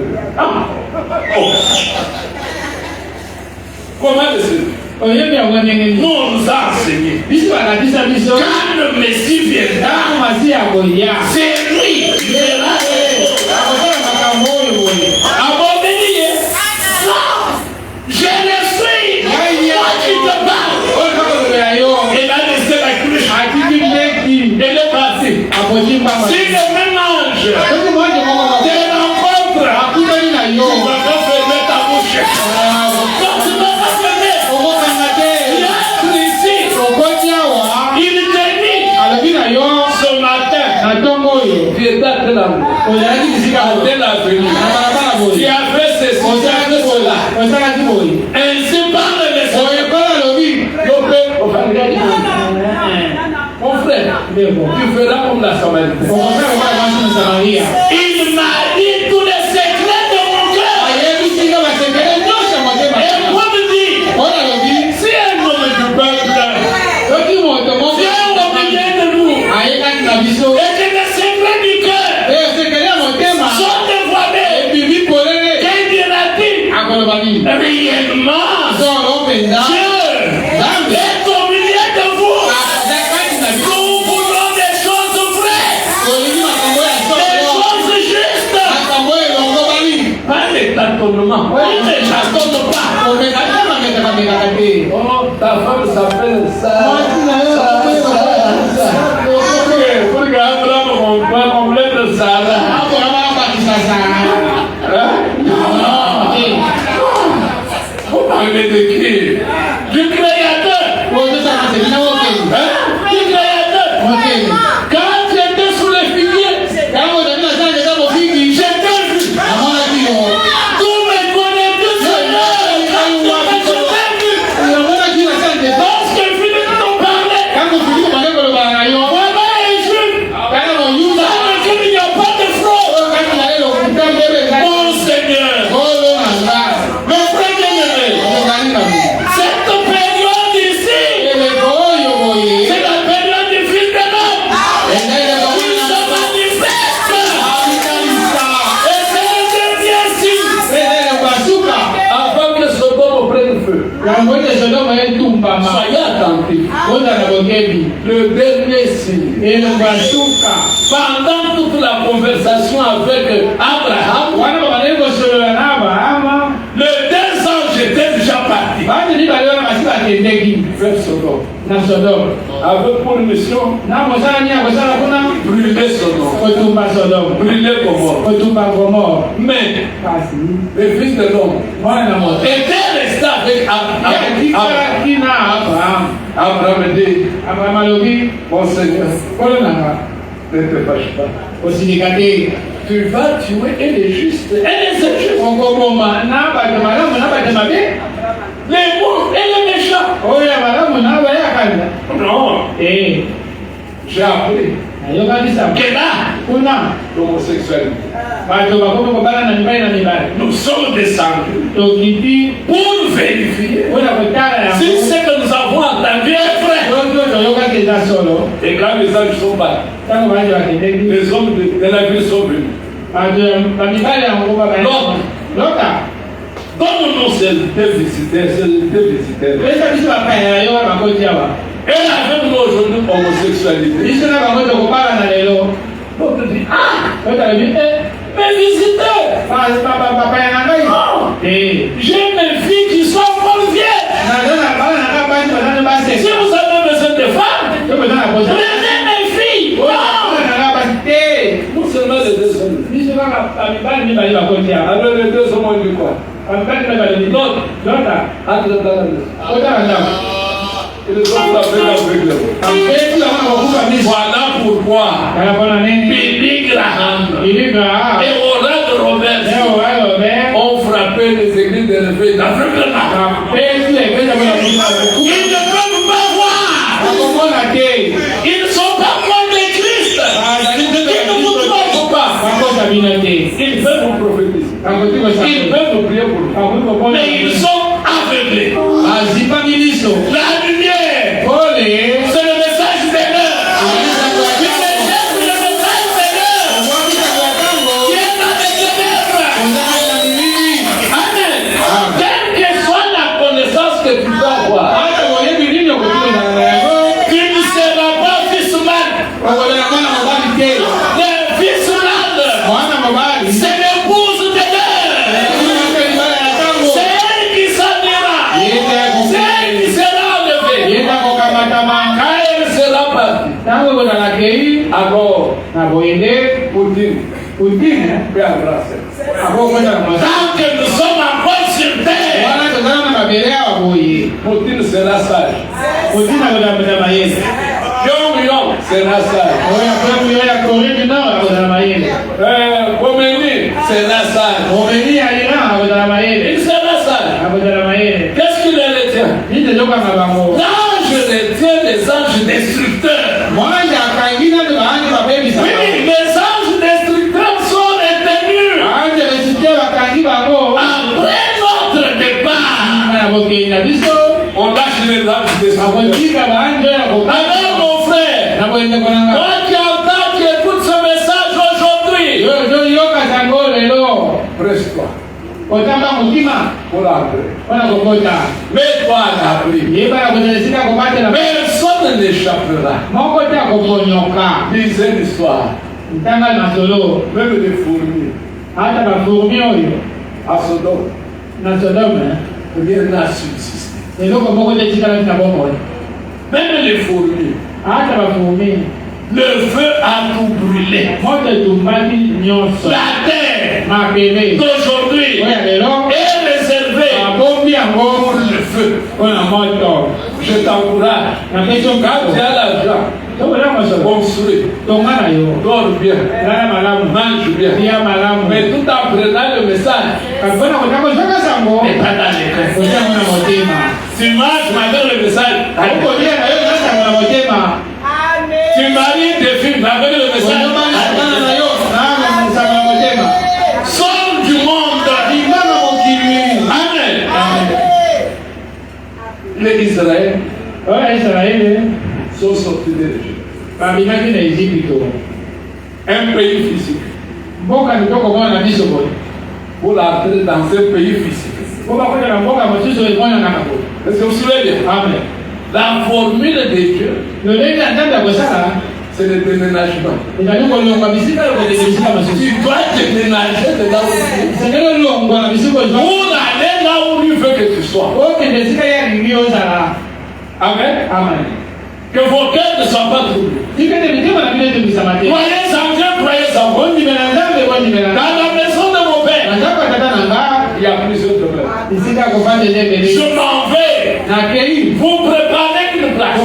Comment est-ce? Nous on nous a enseigné. Quand le Messie viendra, c'est lui qui verra. Je le suis. Moi qui te parle. Il a laissé la cruche. Il est parti. Si le même ange te rencontre, tu vas pas fermer ta bouche. Quand tu vas pas fermer, il entre ici. Il te dit ce matin, tu étais à tel endroit, à telle avenue. Tu as fait ceci, tu as fait cela. Ainsi parle le Seigneur. Mon frère, tu feras comme la Samaritaine. Il m'a dit tous les secrets de mon cœur. Et moi me dit, si un homme du peuple, si un homme vient de nous, et que les secrets du cœur sont dévoilés, qu'est-ce dira-t-il? Réellement, Dieu est au milieu de vous. Nous voulons des choses vraies, des choses justes, pas des tâtonnements. On ne tâtonne pas. Oh, ta femme s'appelle Sarah. Pour que Abraham complète Sarah. Vous parlez de qui? Du Créateur. Du Créateur. Quand j'étais sous les figuiers, j'étais vu. Tous mes connaissances, Seigneur, lorsque Philippe nous parlait, voilà un juif, dans lequel il n'y a pas de fraude. Mon Seigneur, mon frère bien-aimé, cette période ici, c'est la période du Fils de l'homme. Il se manifeste. Et c'est le dernier signe. Avant que Sodome prenne feu. Soyez attentifs. Le dernier signe. Pendant toute la conversation avec Abraham, le deux anges étaient déjà partis vers Sodome. Avec pour mission, brûler Sodome, brûler Gomorrhe. Mais le Fils de l'homme était resté avec Abraham dit, mon Seigneur, ne te fâche pas. Tu vas tuer et les justes et les injustes. Les bons et les méchants. Non. J'ai appris que là, l'homosexualité, nous sommes descendus pour vérifier si ce que nous avons entendu est vrai. Et quand les anges sont partis, les hommes de la ville sont venus. Donne-nous ces deux visiteurs. Et avec nous aujourd'hui, homosexualité. L'autre dit, mes visiteurs, j'ai mes filles qui sont encore vieilles. Si vous avez besoin de femmes, prenez mes filles. Non seulement les deux hommes. Alors les deux hommes ont dit quoi? Ils ont frappé l'aveuglement. Voilà pourquoi Billy Graham et Oral Roberts ont frappé les églises de réveil d'aveuglement. Ils ne peuvent pas voir. Ils ne sont pas loin de Christ. Ils ne vous trompent pas. Ils peuvent vous prophétiser. Ils peuvent vous prier pour vous. Mais ils sont aveuglés. La lumière, c'est le message de l'heure. Le message de l'heure qui est dans les ténèbres. Amen. Quelle que soit la connaissance que tu peux avoir, tu ne seras pas fils mal. Le fils mal, c'est l'épouse de l'heure. C'est elle qui s'en ira. C'est elle qui sera enlevée. Quand elle sera partie, alors, Poutine peut embrasser. Tant que nous sommes encore sur terre, Poutine sera sage. Pyongyang sera sage. Khomeini sera sage. Il sera sage. Qu'est-ce qu'il retient? L'ange retient les anges destructeurs. Mwanja akaingia ni baadhi ya baby sana. Oui, les anges destructeurs sont retenus. Anje lesite bakangi bango. Après notre départ, on lâche les anges destructeurs. alors mon frère, toi qui entends, qui écoutes ce message aujourd'hui, Presse-toi. Pour entrer. Mets-toi à l'abri. Personne n'échappera. Lisez l'histoire. Même les fourmis. À Sodome. Rien n'a subsisté. Même les fourmis. Le feu a tout brûlé. La terre d'aujourd'hui est réservée pour le feu. Je t'encourage. Quand tu as l'argent, construis. Dors bien. Mange bien. Mais tout en prenant le message, n'est pas dans les cœurs. Tu marches malgré le message. Tu maries des filles avec le message. Sors du monde. Amen. Les Israël sont sortis de l'Égypte. Un pays physique. Pour entrer dans un pays physique. Est-ce que vous souvenez bien? Amen. La formule de Dieu, c'est le déménagement. Tu dois déménager de là où tu es. Pour aller là où il veut que tu sois. Amen. Amen. Que vos cœurs ne soient pas troublés. Croyez en Dieu, croyez en moi. Dans la maison de mon père, il y a plusieurs domaines. Je m'en vais vous préparer une place. Et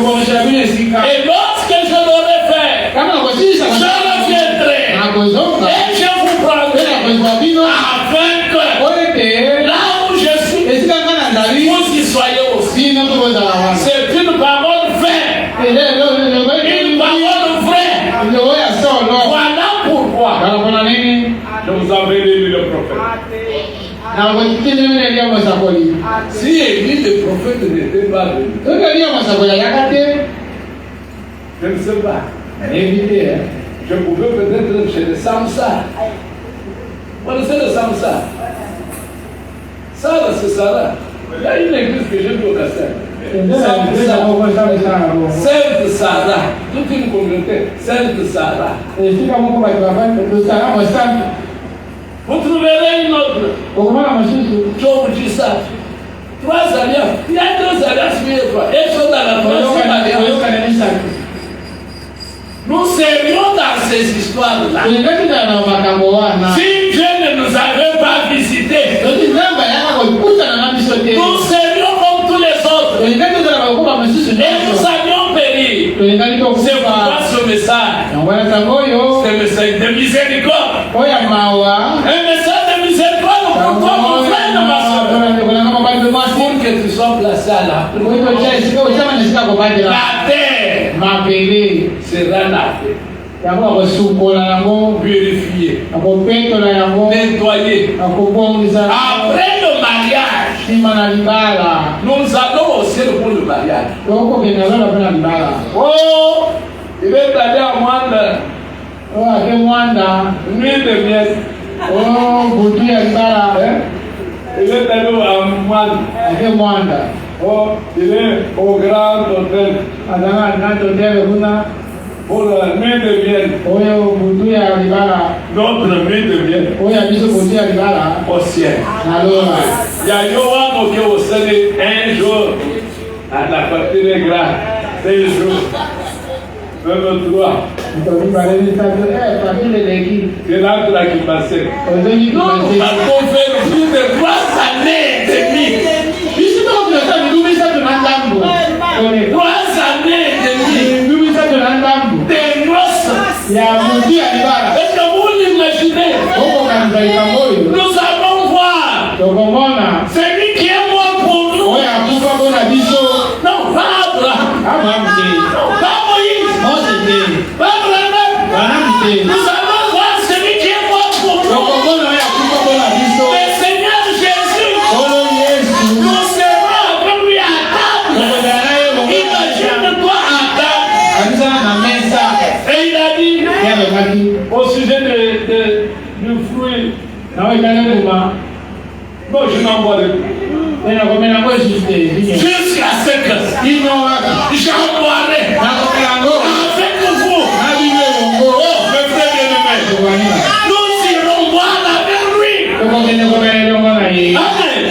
lorsque je l'aurai fait, je reviendrai. Et je vous prendrai afin que là où je suis, vous y soyez aussi. C'est une parole vraie. Une parole vraie. Voilà pourquoi je vous avais lu le prophète. Si Élie le prophète n'était pas venu, je ne sais pas. Je pouvais peut-être chez les Samsa. Vous connaissez le Samsa? Sarah, c'est Sarah. Il y a une église que j'ai vue au Castel. Sainte Sarah. Toute une communauté. Sainte Sarah. Vous trouverez une autre. Job dit ça. 3 alliances. Il y a 2 alliances, mais 3. Elles sont dans la 3e alliance. Nous serions dans ces histoires-là. Si Dieu ne nous avait pas visités, nous serions comme tous les autres. Et nous allions périr. C'est pourquoi ce message, c'est un message de miséricorde. Un message de miséricorde pour toi, mon frère, ma soeur. Pour que tu sois placé à la la terre sera lavée, purifiée, nettoyée. Après le mariage, nous allons au ciel pour le mariage. Oh, il est allé à Mwanda. Nuit de miel. Il est allé à Mwanda. Oh, il est au grand hôtel. Pour la nuit de miel. Notre nuit de miel. Au ciel. Il y a Yohan qui au ciel un jour. À la partie des gras. 2 jours. Même 3. C'est là qui passait. Nous avons fait plus de 3 années et demie. 3 années et demie. Des noces. Est-ce que vous l'imaginez? Nous allons voir. C'est lui qui est mort pour nous. Non, pas Abraham. Pas Moïse. Et il a dit au sujet du fruit. Non, je n'en vois plus. Jusqu'à ce que j'en boirai avec vous. Oh, mes frères bien-aimés. Nous irons boire avec lui. Amen.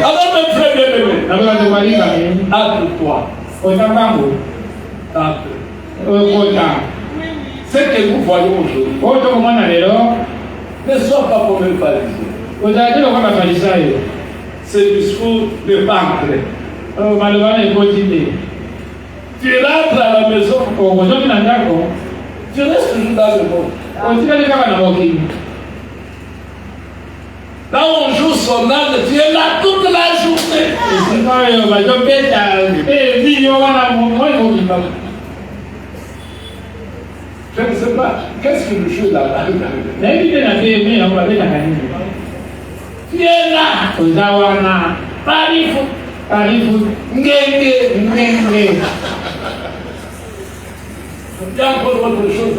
Alors, mes frères bien-aimés. Hâte-toi. Ce que nous voyons aujourd'hui ne soit pas comme un pharisien. C'est le discours de Pancré. Tu rentres à la maison, tu restes toujours dans le monde. Quand on joue son âme, tu es là toute la journée. Je ne sais pas, qu'est-ce que le jeu là-bas? Tu es là. Parifu. Ngenge. Il y a encore autre chose.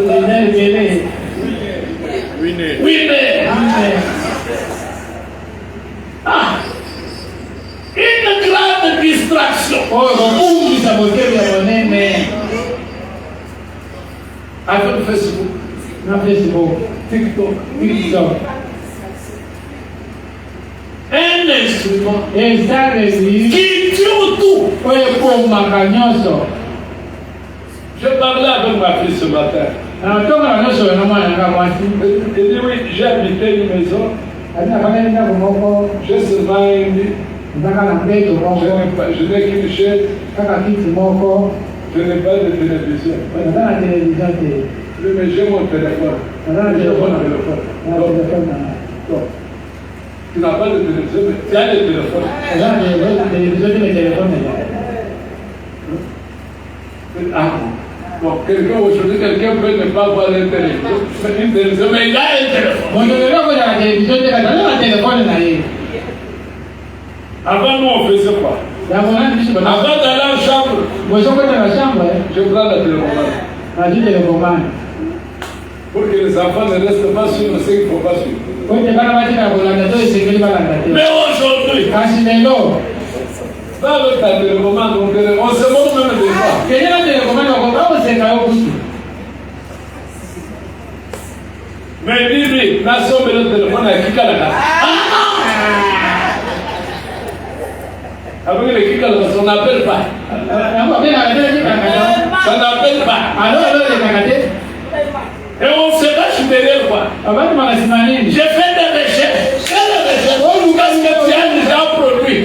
Oui. Une grande distraction. Avec Facebook, TikTok. Un instrument qui tue tout. Je parlais avec ma fille ce matin. Elle dit oui, j'ai habité une maison. J'ai seulement une lit. Je n'ai qu'une chaise. Je n'ai pas de télévision. Mais j'ai mon téléphone. Tu n'as pas de télévision, mais tu as le téléphone. Bon, aujourd'hui, quelqu'un peut ne pas avoir une télévision, mais il a un téléphone. Avant, nous, on faisait quoi? Avant d'aller en chambre, je prends la télécommande. Pour que les enfants ne restent pas sur ce qu'il ne faut pas suivre. Mais aujourd'hui, va avec ta télécommande, on se montre même des fois. Mais dis-lui, la somme de notre téléphone est qui la avec les kika, on n'appelle pas. Ça n'appelle pas. Et on se cache derrière quoi? J'ai fait des recherches. Quelle recherche? Parce que tu as déjà produit.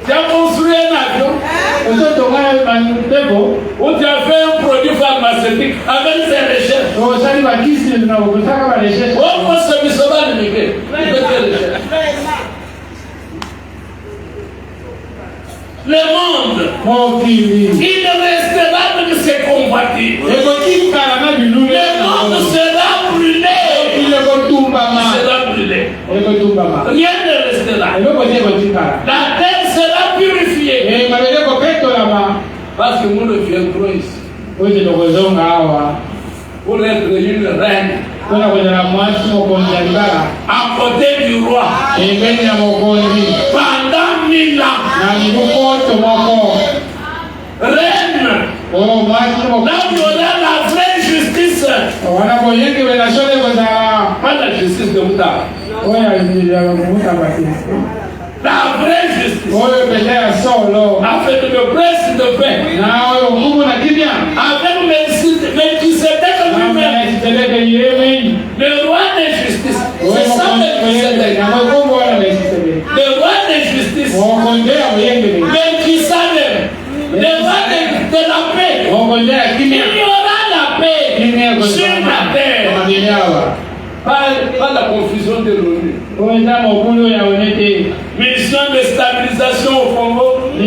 Tu as construit un avion. Ou tu as fait un produit pharmaceutique avec ces recherches. Oh, c'est le monde, il ne restera que ses convoitises. Le monde sera brûlé. Rien ne restera. La terre sera purifiée. Parce que nous ne viendrons ici pour être une reine à côté du roi pendant 1000 ans. Reine, là où il y aura la vraie justice, pas la justice de Mouta. La vraie justice. Avec le prince de paix. Avec Melchisedec lui-même. Le roi de justice. C'est ça Melchisedec. Le roi de justice. Melchisedec. Le roi de la paix. Il y aura la paix sur la terre. Pas la confusion de l'ONU. Mission de stabilisation au Congo. Et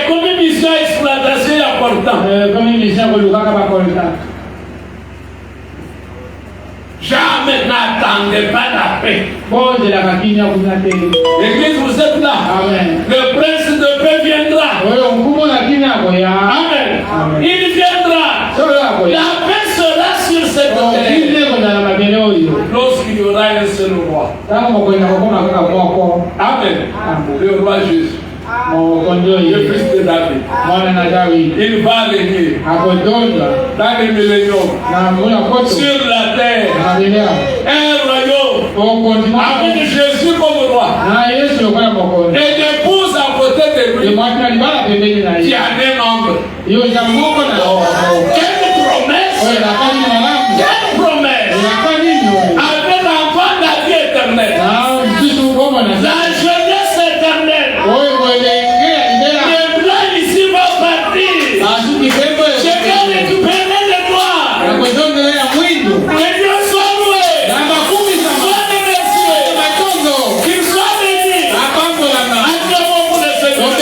comme une mission d'exploitation importante. Jamais n'attendez pas la paix. L'église, vous êtes là. Amen. Le prince de paix viendra. Amen. Il viendra. La paix sera sur cette terre. Lorsqu'il y aura un seul roi. Amen. Le roi Jésus. Le fils de David. Il va régner dans les milléniums sur la terre. Un royaume avec Jésus comme roi. Et l'épouse à côté de lui qui a un homme. Quelle promesse! Quelle promesse! Avec l'enfant de la vie éternelle. La jeunesse éternelle. Les blancs ici vont partir. Je vais récupérer les noirs. Que Dieu soit loué. Soit remercié. Qu'il soit béni. Acclamons pour le Seigneur.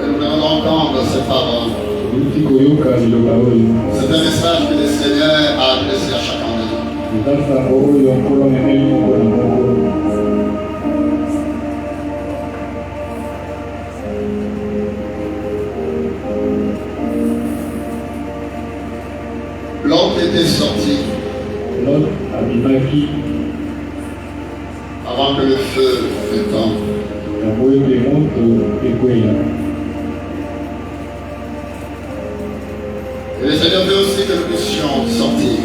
nous allons entendre ces paroles. C'est un message que le Seigneur a adressé à chacun de nous. L'autre était sorti avant que le feu s'étende. Et le Seigneur veut aussi que nous puissions sortir.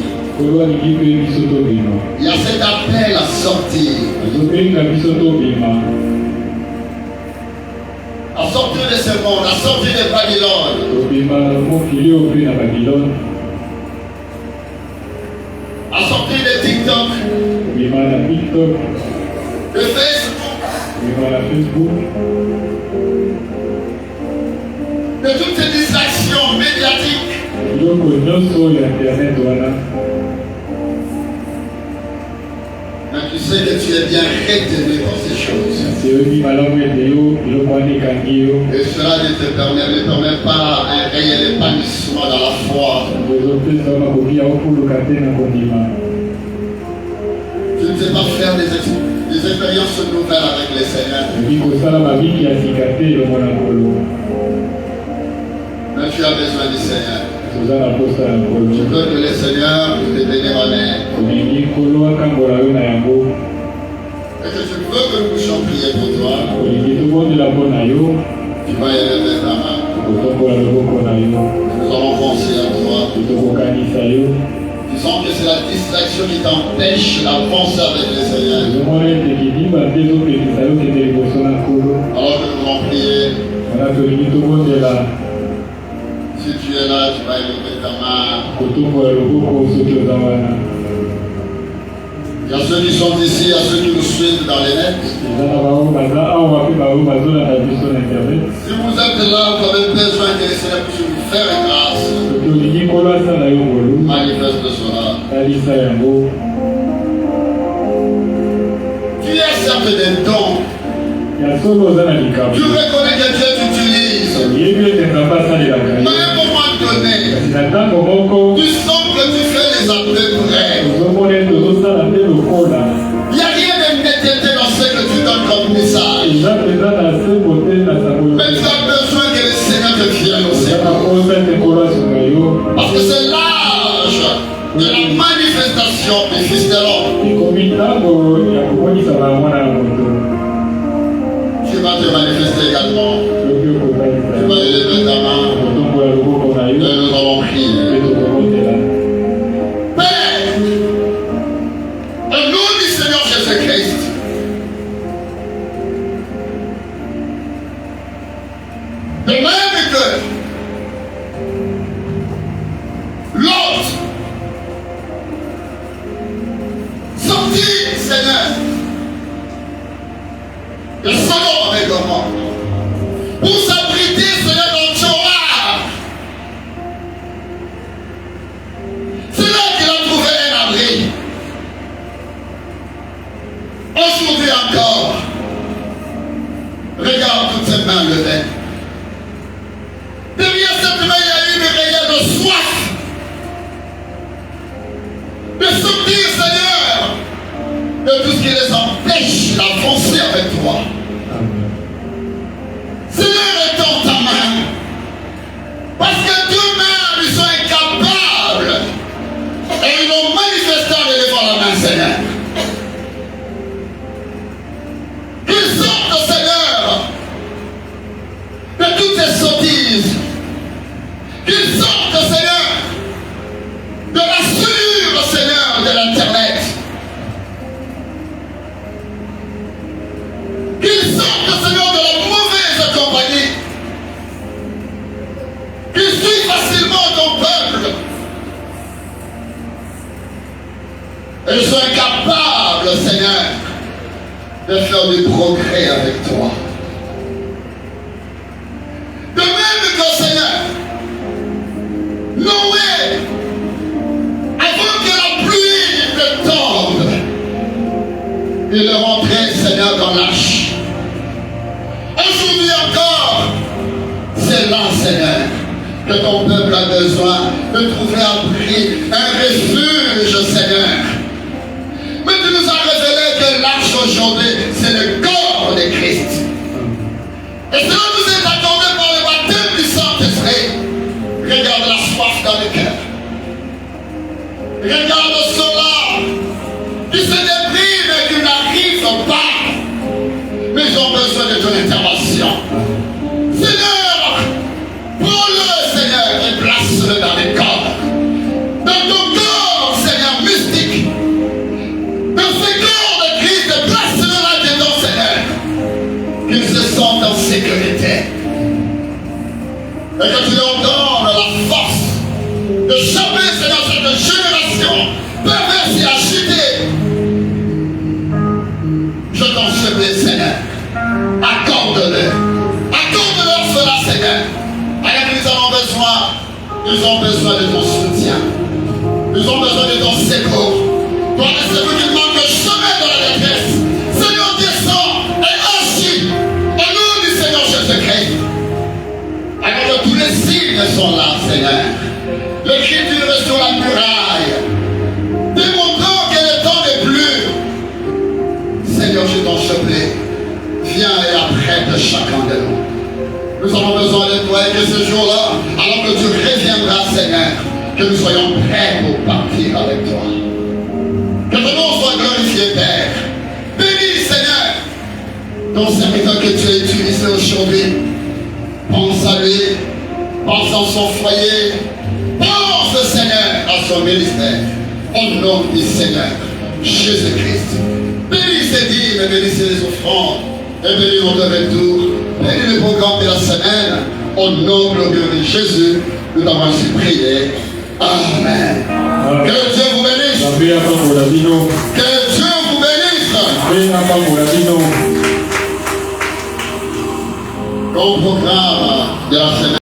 Il y a cet appel à sortir. À sortir de ce monde, à sortir de Babylone. À sortir de TikTok, de Facebook, de toutes ces distractions médiatiques. Mais tu sais que tu es bien retenu dans ces choses. Et cela ne te permet pas un réel épanouissement dans la foi. Tu ne sais pas faire des expériences nouvelles avec le Seigneur. Mais tu as besoin du Seigneur. Tu veux que le Seigneur te venir en aide. Et que tu veux que nous puissions prier pour toi. Tu vas élever ta main. Nous allons penser à toi. Tu sens que c'est la distraction qui t'empêche d'avancer avec le Seigneur. Alors que nous allons prier. Si tu es là, tu vas élever ta main. Il y a ceux qui sont ici, il y a ceux qui nous suivent dans les nets. Si vous êtes là, vous avez besoin que le Seigneur puisse vous faire grâce. Manifeste cela. Tu as certes des dons. Tu reconnais que Dieu t'utilise. Mais à un moment donné, tu sens que tu fais les appels prêts. Il n'y a rien de nécessité dans ce que tu donnes comme message. Mais tu as besoin que le Seigneur te vienne au secours. Parce que c'est l'âge de la manifestation du Fils de l'homme. Tu vas te manifester également. Tu vas élever ta main. Et nous allons prier. Père, au nom du Seigneur Jésus-Christ, de même que l'autre sortit, Seigneur, de Sodome et Gomorrhe, pour s'abriter, Seigneur, dans Tchoar. C'est là qu'il a trouvé un abri. Aujourd'hui encore, regarde toutes ces mains levées. Derrière cette main, il y a une réelle de soif de sortir, Seigneur, de tout ce qui les empêche d'avancer avec toi. Seigneur, étends ta main. Parce que d'eux-mêmes, ils sont incapables. Et ils l'ont manifesté en élevant la main, Seigneur. Qu'ils sortent, Seigneur, de toutes ces sottises. Qu'ils sortent, Seigneur, de la souillure, Seigneur, de l'Internet. Qu'ils sortent, Seigneur, de la mauvaise compagnie. Qu'ils suivent facilement ton peuple. Et ils sont incapables, Seigneur, de faire du progrès avec toi. De même que, Seigneur, Noé, avant que la pluie ne tombe, il est rentré, Seigneur, dans l'arche. besoin de trouver un refuge, Seigneur. Mais tu nous as révélé que l'arche aujourd'hui, c'est le corps de Christ. Et cela nous est accordé par le baptême du Saint-Esprit. Regarde la soif dans le cœur. Regarde ceux-là qui se dépriment et qui n'arrivent pas. Mais ils ont besoin de ton intervention. Seigneur, prends-le, Seigneur, et place-le dans les corps. Dans ton corps, Seigneur, mystique. Dans ce corps de Christ, place-le là-dedans, Seigneur. Qu'ils se sentent en sécurité. Et que tu leur donnes la force de choper, Seigneur, cette génération perverse et agitée. Je t'en supplie, Seigneur. Accorde-le. Accorde-leur cela, Seigneur. Alors que nous avons besoin. Ils ont besoin de ton soutien. Ils ont besoin de ton secours. Toi, le secours qui manque de chemin dans la détresse. Seigneur, descends et agis au nom du Seigneur Jésus-Christ. Alors que tous les signes sont là, Seigneur. L'Écriture est sur la muraille, démontrant que le temps n'est plus. Seigneur, je t'en supplie, viens et apprête chacun de nous. Nous avons besoin de toi et que ce jour-là, alors que tu reviendras, Seigneur, que nous soyons prêts pour partir avec toi. Que ton nom soit glorifié, Père. Bénis, Seigneur, ton serviteur que tu as utilisé aujourd'hui. Pense à lui, pense en son foyer, pense, Seigneur, à son ministère. Au nom du Seigneur Jésus-Christ. Bénissez dîmes, bénissez les offrandes, et bénis notre retour, bénis le programme de la semaine. Au nom glorieux de Jésus, nous t'avons ainsi prié. Amen. Que Dieu vous bénisse. Que Dieu vous bénisse. Au programme de la semaine.